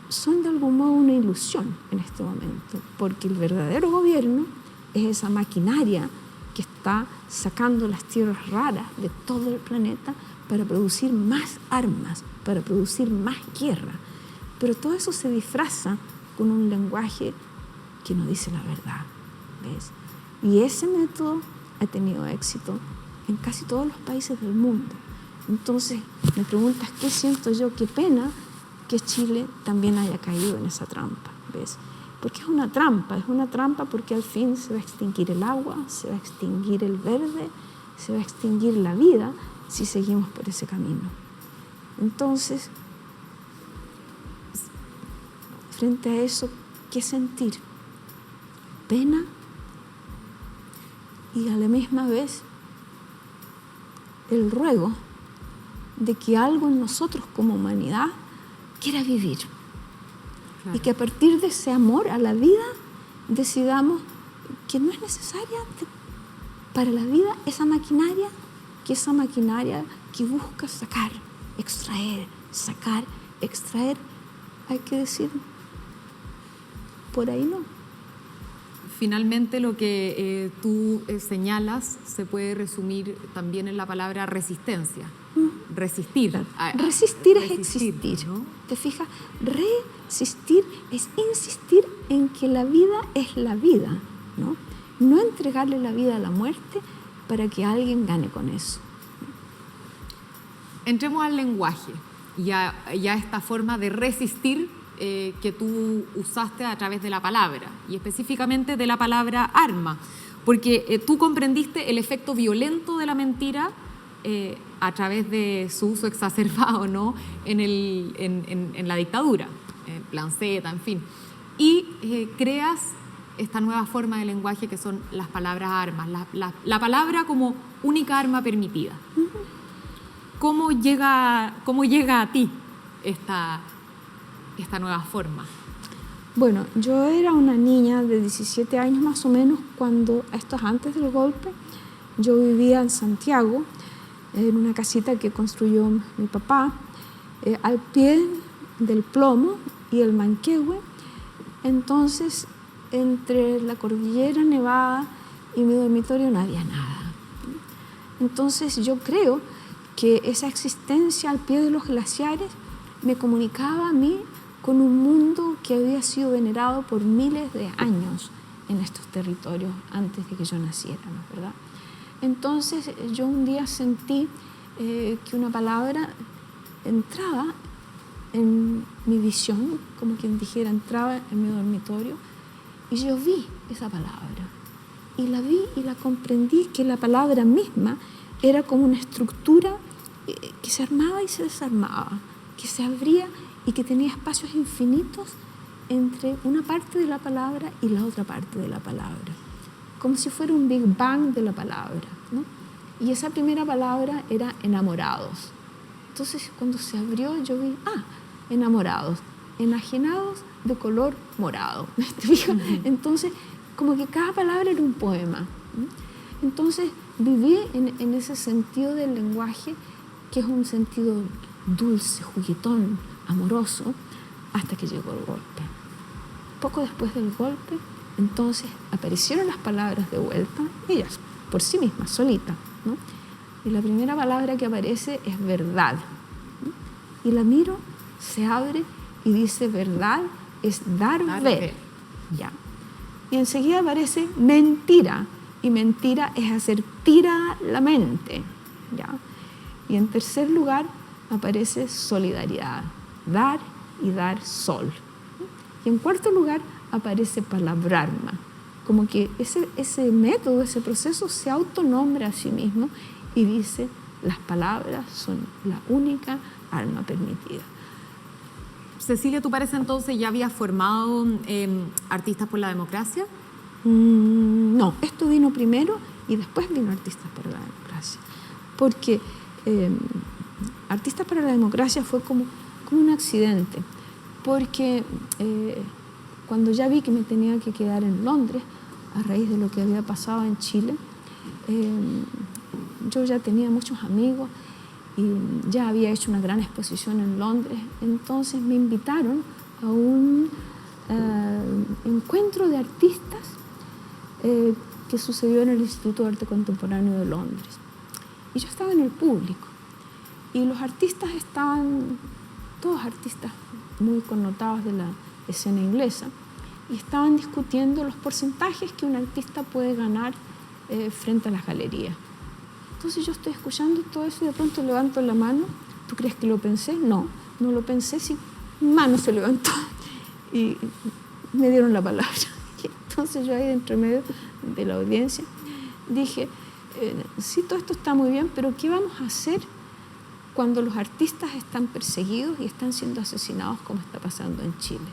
Speaker 3: son de algún modo una ilusión en este momento, porque el verdadero gobierno es esa maquinaria que está sacando las tierras raras de todo el planeta para producir más armas, para producir más guerra. pero todo eso se disfraza con un lenguaje que no dice la verdad, ¿ves? Y ese método ha tenido éxito en casi todos los países del mundo. Entonces, me preguntas, ¿qué siento yo? Qué pena que Chile también haya caído en esa trampa, ¿ves? Porque es una trampa porque al fin se va a extinguir el agua, se va a extinguir el verde, se va a extinguir la vida si seguimos por ese camino. Entonces, frente a eso, ¿qué sentir? Pena y a la misma vez el ruego de que algo en nosotros como humanidad quiera vivir. Claro. Y que a partir de ese amor a la vida decidamos que no es necesaria para la vida esa maquinaria que busca sacar, extraer, hay que decir, por ahí no.
Speaker 2: Finalmente, lo que tú señalas se puede resumir también en la palabra resistencia. Resistir.
Speaker 3: Resistir es existir, ¿no? ¿Te fijas? Resistir es insistir en que la vida es la vida, ¿no? No entregarle la vida a la muerte para que alguien gane con eso.
Speaker 2: Entremos al lenguaje y a esta forma de resistir que tú usaste a través de la palabra, y específicamente de la palabra arma, porque tú comprendiste el efecto violento de la mentira a través de su uso exacerbado, ¿no? en la dictadura, Plan Z, en fin, y creas esta nueva forma de lenguaje que son las palabras armas, la palabra como única arma permitida. ¿Cómo llega a ti esta nueva forma?
Speaker 3: Bueno, yo era una niña de 17 años más o menos cuando, esto es antes del golpe, yo vivía en Santiago, en una casita que construyó mi papá, al pie del Plomo y el Manquehue. Entonces, entre la cordillera nevada y mi dormitorio no había nada. Entonces, yo creo que esa existencia al pie de los glaciares me comunicaba a mí con un mundo que había sido venerado por miles de años en estos territorios antes de que yo naciera, ¿no? ¿Verdad? Entonces yo un día sentí que una palabra entraba en mi visión, como quien dijera, entraba en mi dormitorio, y yo vi esa palabra, y la vi y la comprendí, que la palabra misma era como una estructura que se armaba y se desarmaba, que se abría y que tenía espacios infinitos entre una parte de la palabra y la otra parte de la palabra, como si fuera un Big Bang de la palabra, ¿no? Y esa primera palabra era enamorados. Entonces, cuando se abrió, yo vi, enamorados, enajenados de color morado. ¿Te fijas? Entonces, como que cada palabra era un poema, ¿no? Entonces, viví en ese sentido del lenguaje, que es un sentido dulce, juguetón, amoroso, hasta que llegó el golpe. Poco después del golpe, entonces aparecieron las palabras de vuelta, ellas, por sí mismas, solitas, ¿no? Y la primera palabra que aparece es verdad, ¿no? Y la miro, se abre y dice: verdad es dar ver. Ya. Y enseguida aparece mentira, y mentira es hacer tira la mente, ¿ya? Y en tercer lugar aparece solidaridad, dar y dar sol. Y en cuarto lugar aparece palabrarma, como que ese método, ese proceso se autonombra a sí mismo y dice: las palabras son la única arma permitida.
Speaker 2: Cecilia, ¿tú para ese entonces ya habías formado Artistas por la Democracia?
Speaker 3: No, esto vino primero y después vino Artistas por la Democracia, porque Artistas para la Democracia fue como un accidente, porque cuando ya vi que me tenía que quedar en Londres a raíz de lo que había pasado en Chile, yo ya tenía muchos amigos y ya había hecho una gran exposición en Londres. Entonces me invitaron a un encuentro de artistas que sucedió en el Instituto de Arte Contemporáneo de Londres. Y yo estaba en el público y los artistas estaban, todos artistas muy connotados de la escena inglesa, y estaban discutiendo los porcentajes que un artista puede ganar frente a las galerías. Entonces yo estoy escuchando todo eso y de pronto levanto la mano. ¿Tú crees que lo pensé? No, no lo pensé, sí, mi mano se levantó y me dieron la palabra. Y entonces yo ahí dentro medio de la audiencia dije, sí, todo esto está muy bien, pero ¿qué vamos a hacer cuando los artistas están perseguidos y están siendo asesinados como está pasando en Chile?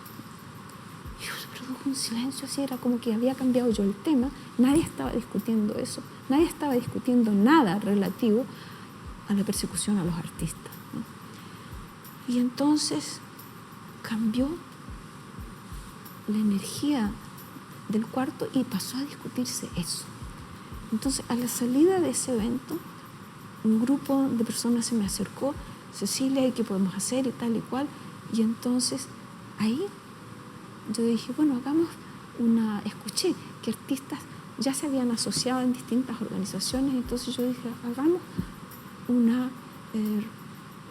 Speaker 3: Y se produjo un silencio, así era como que había cambiado yo el tema, nadie estaba discutiendo eso, nadie estaba discutiendo nada relativo a la persecución a los artistas, ¿no? Y entonces cambió la energía del cuarto y pasó a discutirse eso. Entonces, a la salida de ese evento, un grupo de personas se me acercó, Cecilia, ¿y qué podemos hacer? Y tal y cual. Y entonces, ahí yo dije, bueno, escuché que artistas ya se habían asociado en distintas organizaciones, entonces yo dije, hagamos una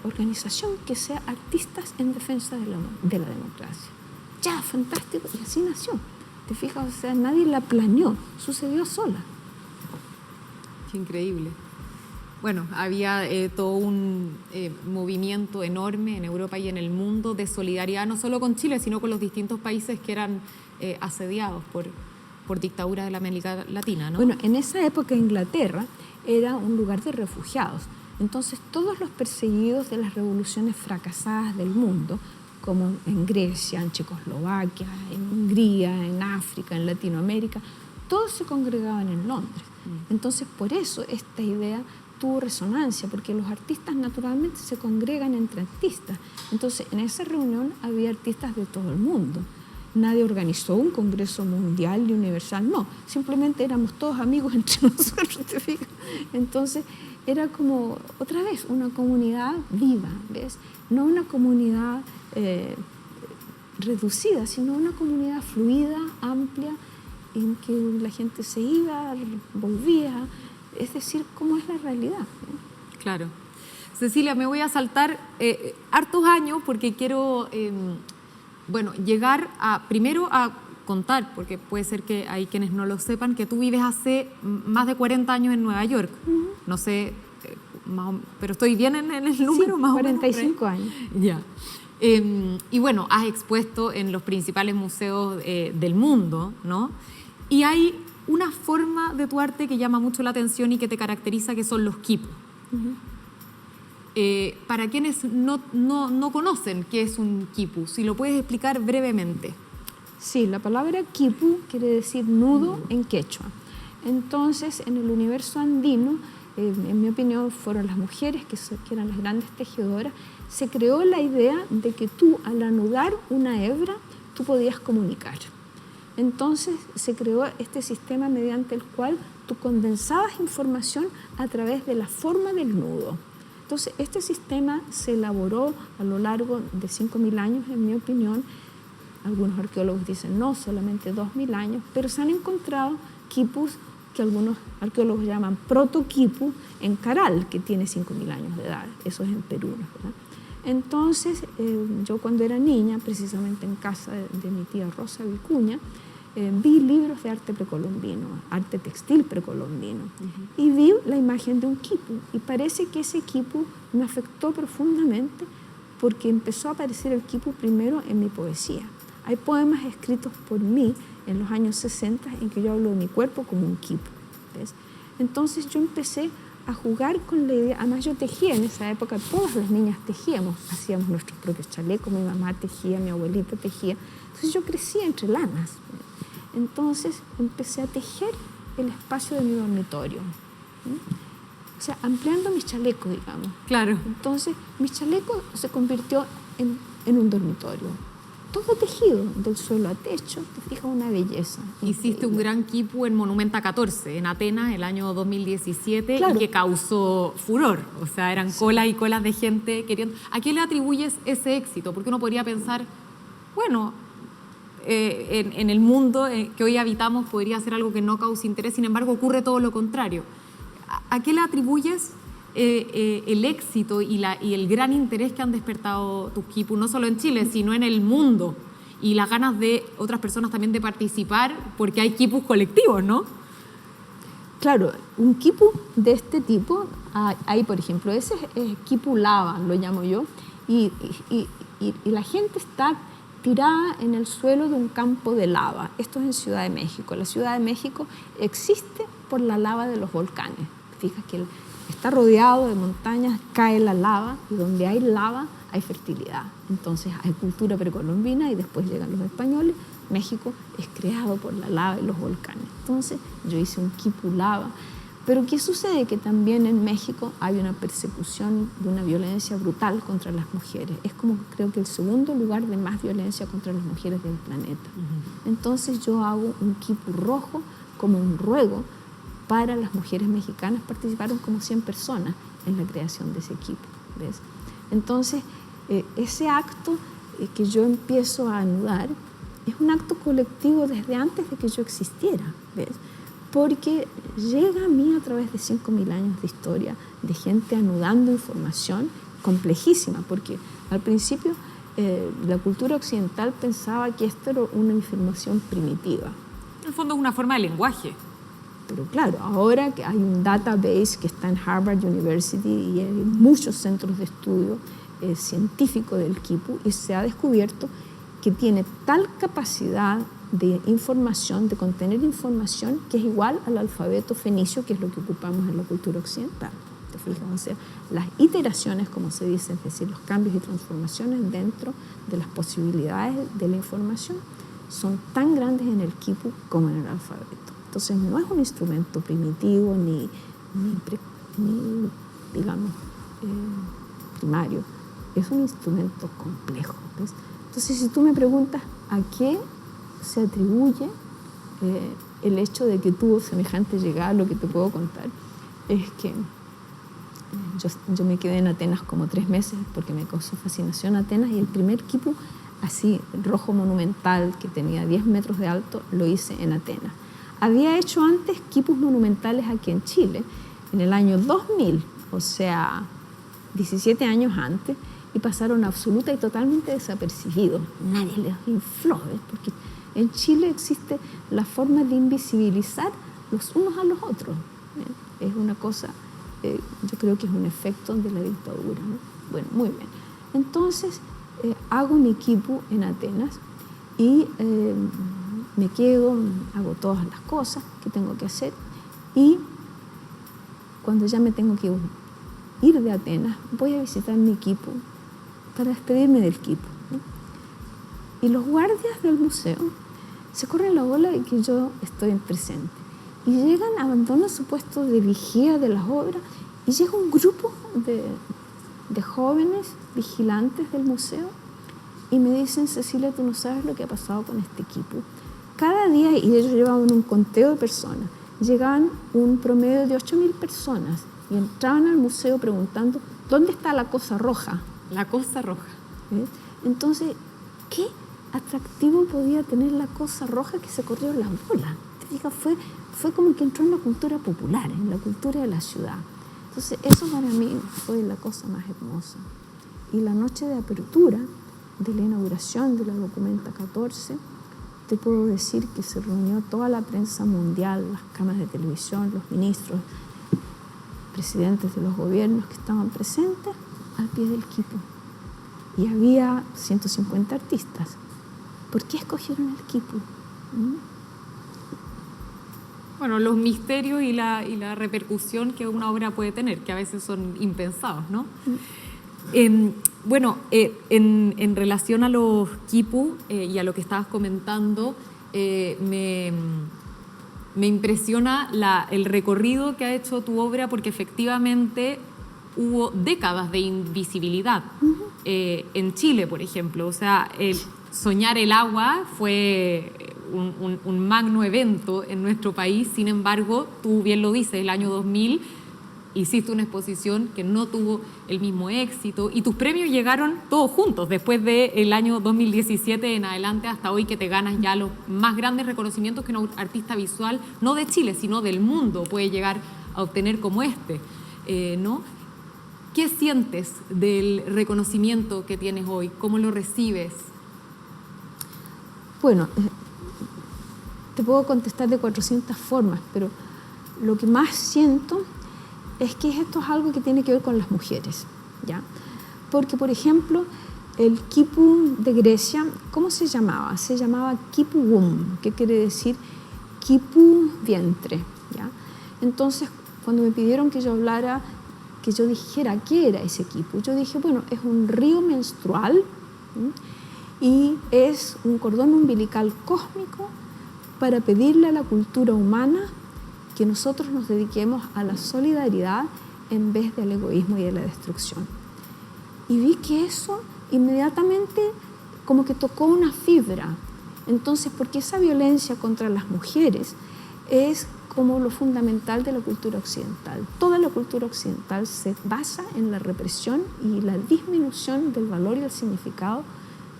Speaker 3: organización que sea Artistas en Defensa de la Democracia. Ya, fantástico, y así nació. ¿Te fijas? O sea, nadie la planeó, sucedió sola.
Speaker 2: Qué increíble. Bueno, había todo un movimiento enorme en Europa y en el mundo de solidaridad, no solo con Chile, sino con los distintos países que eran asediados por dictaduras de la América Latina, ¿no?
Speaker 3: Bueno, en esa época Inglaterra era un lugar de refugiados. Entonces, todos los perseguidos de las revoluciones fracasadas del mundo, como en Grecia, en Checoslovaquia, en Hungría, en África, en Latinoamérica, todos se congregaban en Londres. Entonces, por eso esta idea tuvo resonancia, porque los artistas naturalmente se congregan entre artistas. Entonces, en esa reunión había artistas de todo el mundo. Nadie organizó un congreso mundial y universal, no. Simplemente éramos todos amigos entre nosotros, ¿te fijas? Entonces, era como, otra vez, una comunidad viva, ¿ves? No una comunidad reducida, sino una comunidad fluida, amplia, en que la gente se iba, volvía, es decir, cómo es la realidad, ¿no?
Speaker 2: Claro. Cecilia, me voy a saltar hartos años porque quiero, llegar primero a contar, porque puede ser que hay quienes no lo sepan, que tú vives hace más de 40 años en Nueva York. No sé, pero estoy bien en el número,
Speaker 3: sí,
Speaker 2: más
Speaker 3: 45 años.
Speaker 2: Ya. Y bueno, has expuesto en los principales museos del mundo, ¿no? Y hay una forma de tu arte que llama mucho la atención y que te caracteriza, que son los quipus. Para quienes no conocen qué es un quipu, si lo puedes explicar brevemente.
Speaker 3: Sí, la palabra quipu quiere decir nudo en quechua. Entonces, en el universo andino, en mi opinión, fueron las mujeres que eran las grandes tejedoras. Se creó la idea de que tú, al anudar una hebra, tú podías comunicar. Entonces se creó este sistema mediante el cual tú condensabas información a través de la forma del nudo. Entonces este sistema se elaboró a lo largo de 5.000 años, en mi opinión. Algunos arqueólogos dicen no, solamente 2.000 años, pero se han encontrado quipus que algunos arqueólogos llaman protoquipu en Caral, que tiene 5.000 años de edad. Eso es en Perú, ¿verdad? Entonces, yo cuando era niña, precisamente en casa de mi tía Rosa Vicuña, vi libros de arte precolombino, arte textil precolombino, y vi la imagen de un quipu, y parece que ese quipu me afectó profundamente porque empezó a aparecer el quipu primero en mi poesía. Hay poemas escritos por mí en los años 60 en que yo hablo de mi cuerpo como un quipu, ¿ves? Entonces yo empecé a jugar con la idea. Además yo tejía en esa época, todas las niñas tejíamos, hacíamos nuestros propios chalecos, mi mamá tejía, mi abuelita tejía. Entonces yo crecía entre lanas. Entonces empecé a tejer el espacio de mi dormitorio. O sea, ampliando mis chalecos, digamos.
Speaker 2: Claro.
Speaker 3: Entonces mi chaleco se convirtió en un dormitorio. Todo tejido, del suelo a techo, te fijas, una belleza.
Speaker 2: Hiciste un gran quipu en Monumenta 14, en Atenas, el año 2017,
Speaker 3: claro,
Speaker 2: y que causó furor. O sea, eran colas y colas de gente queriendo... ¿A qué le atribuyes ese éxito? Porque uno podría pensar, bueno, en el mundo que hoy habitamos podría ser algo que no cause interés, sin embargo ocurre todo lo contrario. ¿A qué le atribuyes el éxito y el gran interés que han despertado tus quipus, no solo en Chile, sino en el mundo, y las ganas de otras personas también de participar, porque hay quipus colectivos, ¿no?
Speaker 3: Claro, un quipu de este tipo, hay por ejemplo, ese es quipu lava, lo llamo yo, y la gente está tirada en el suelo de un campo de lava. Esto es en Ciudad de México. La Ciudad de México existe por la lava de los volcanes. Fíjate que está rodeado de montañas, cae la lava, y donde hay lava hay fertilidad. Entonces hay cultura precolombina y después llegan los españoles. México es creado por la lava y los volcanes. Entonces yo hice un quipu lava. Pero ¿qué sucede? Que también en México hay una persecución de una violencia brutal contra las mujeres. Es como creo que el segundo lugar de más violencia contra las mujeres del planeta. Entonces yo hago un quipu rojo como un ruego para las mujeres mexicanas. Participaron como 100 personas en la creación de ese quipu, ¿ves? Entonces ese acto que yo empiezo a anudar es un acto colectivo desde antes de que yo existiera, ¿ves? Porque llega a mí a través de 5.000 años de historia, de gente anudando información complejísima, porque al principio la cultura occidental pensaba que esto era una información primitiva.
Speaker 2: En el fondo es una forma de lenguaje.
Speaker 3: Pero claro, ahora que hay un database que está en Harvard University y hay muchos centros de estudio científico del quipu, y se ha descubierto que tiene tal capacidad de información, de contener información, que es igual al alfabeto fenicio, que es lo que ocupamos en la cultura occidental. ¿Te fijas? O sea, las iteraciones, como se dice, es decir, los cambios y transformaciones dentro de las posibilidades de la información, son tan grandes en el quipu como en el alfabeto. Entonces, no es un instrumento primitivo ni digamos, primario. Es un instrumento complejo, ¿ves? Entonces, si tú me preguntas a qué se atribuye el hecho de que tuvo semejante llegada, lo que te puedo contar es que yo me quedé en Atenas como 3 meses porque me causó fascinación Atenas, y el primer quipu así rojo monumental que tenía 10 metros de alto lo hice en Atenas. Había hecho antes quipus monumentales aquí en Chile en el año 2000, o sea 17 años antes, y pasaron absoluta y totalmente desapercibidos. Nadie les infló, ¿ves? Porque en Chile existe la forma de invisibilizar los unos a los otros. Es una cosa, yo creo que es un efecto de la dictadura, ¿no? Bueno, muy bien. Entonces, hago mi quipu en Atenas y me quedo, hago todas las cosas que tengo que hacer, y cuando ya me tengo que ir de Atenas, voy a visitar mi quipu para despedirme del quipu, ¿no? Y los guardias del museo se corren la bola de que yo estoy presente. Y llegan, abandonan su puesto de vigía de las obras, y llega un grupo de jóvenes vigilantes del museo y me dicen: Cecilia, tú no sabes lo que ha pasado con este quipu. Cada día, y ellos llevaban un conteo de personas, llegaban un promedio de 8.000 personas y entraban al museo preguntando: ¿dónde está la cosa roja?
Speaker 2: La cosa roja.
Speaker 3: ¿Ves? Entonces, ¿qué atractivo podía tener la cosa roja que se corrió la bola? ¿Te fijas? Fue como que entró en la cultura popular, en la cultura de la ciudad. Entonces, eso para mí fue la cosa más hermosa. Y la noche de apertura de la inauguración de la Documenta 14, te puedo decir que se reunió toda la prensa mundial, las cámaras de televisión, los ministros, presidentes de los gobiernos que estaban presentes al pie del quipu. Y había 150 artistas. ¿Por qué escogieron el quipu?
Speaker 2: Bueno, los misterios y la repercusión que una obra puede tener, que a veces son impensados, ¿no? Bueno, en relación a los quipus y a lo que estabas comentando, me impresiona el recorrido que ha hecho tu obra, porque efectivamente hubo décadas de invisibilidad en Chile, por ejemplo. O sea, soñar el agua fue un magno evento en nuestro país. Sin embargo, tú bien lo dices, el año 2000 hiciste una exposición que no tuvo el mismo éxito, y tus premios llegaron todos juntos después del año 2017 en adelante hasta hoy, que te ganas ya los más grandes reconocimientos que un artista visual, no de Chile, sino del mundo, puede llegar a obtener como este, ¿no? ¿Qué sientes del reconocimiento que tienes hoy? ¿Cómo lo recibes?
Speaker 3: Bueno, te puedo contestar de 400 formas, pero lo que más siento es que esto es algo que tiene que ver con las mujeres, ¿ya? Porque, por ejemplo, el quipu de Grecia, ¿cómo se llamaba? Se llamaba quipu womb, que quiere decir quipu vientre, ¿ya? Entonces, cuando me pidieron que yo hablara, que yo dijera qué era ese quipu, yo dije, bueno, es un río menstrual, ¿sí? Y es un cordón umbilical cósmico para pedirle a la cultura humana que nosotros nos dediquemos a la solidaridad en vez del egoísmo y de la destrucción. Y vi que eso inmediatamente como que tocó una fibra. Entonces, porque esa violencia contra las mujeres es como lo fundamental de la cultura occidental. Toda la cultura occidental se basa en la represión y la disminución del valor y el significado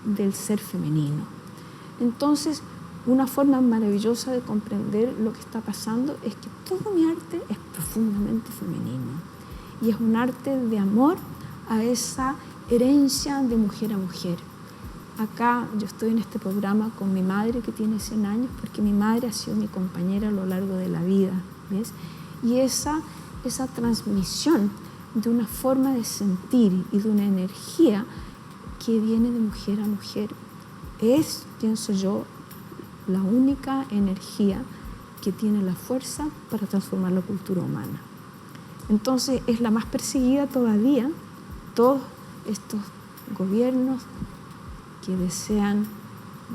Speaker 3: del ser femenino. Entonces, una forma maravillosa de comprender lo que está pasando es que todo mi arte es profundamente femenino y es un arte de amor a esa herencia de mujer a mujer. Acá yo estoy en este programa con mi madre que tiene 100 años porque mi madre ha sido mi compañera a lo largo de la vida, ¿ves? Y esa transmisión de una forma de sentir y de una energía que viene de mujer a mujer es, pienso yo, la única energía que tiene la fuerza para transformar la cultura humana. Entonces es la más perseguida todavía. Todos estos gobiernos que desean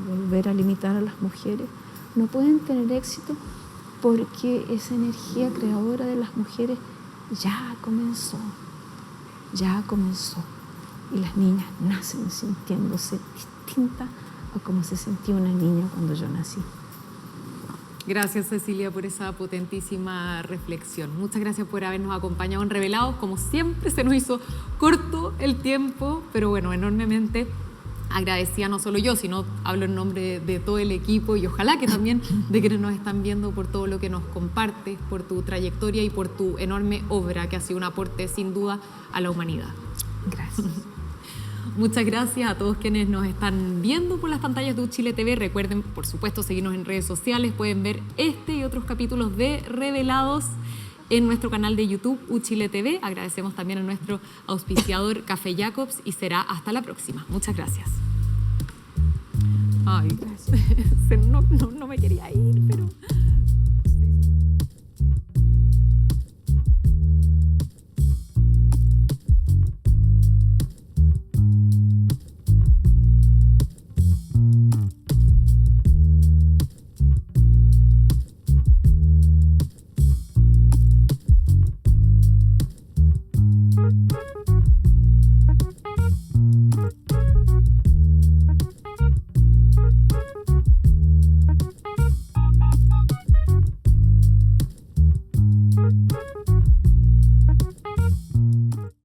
Speaker 3: volver a limitar a las mujeres no pueden tener éxito porque esa energía creadora de las mujeres ya comenzó. Y las niñas nacen sintiéndose distintas a como se sentía una niña cuando yo nací.
Speaker 2: Gracias, Cecilia, por esa potentísima reflexión. Muchas gracias por habernos acompañado en Revelados. Como siempre, se nos hizo corto el tiempo, pero bueno, enormemente agradecida, no solo yo, sino hablo en nombre de todo el equipo y ojalá que también de quienes nos están viendo por todo lo que nos compartes, por tu trayectoria y por tu enorme obra, que ha sido un aporte sin duda a la humanidad.
Speaker 3: Gracias.
Speaker 2: Muchas gracias a todos quienes nos están viendo por las pantallas de Uchile TV. Recuerden, por supuesto, seguirnos en redes sociales. Pueden ver este y otros capítulos de Revelados en nuestro canal de YouTube, Uchile TV. Agradecemos también a nuestro auspiciador Café Jacobs y será hasta la próxima. Muchas gracias. Ay, gracias. No me quería ir, pero...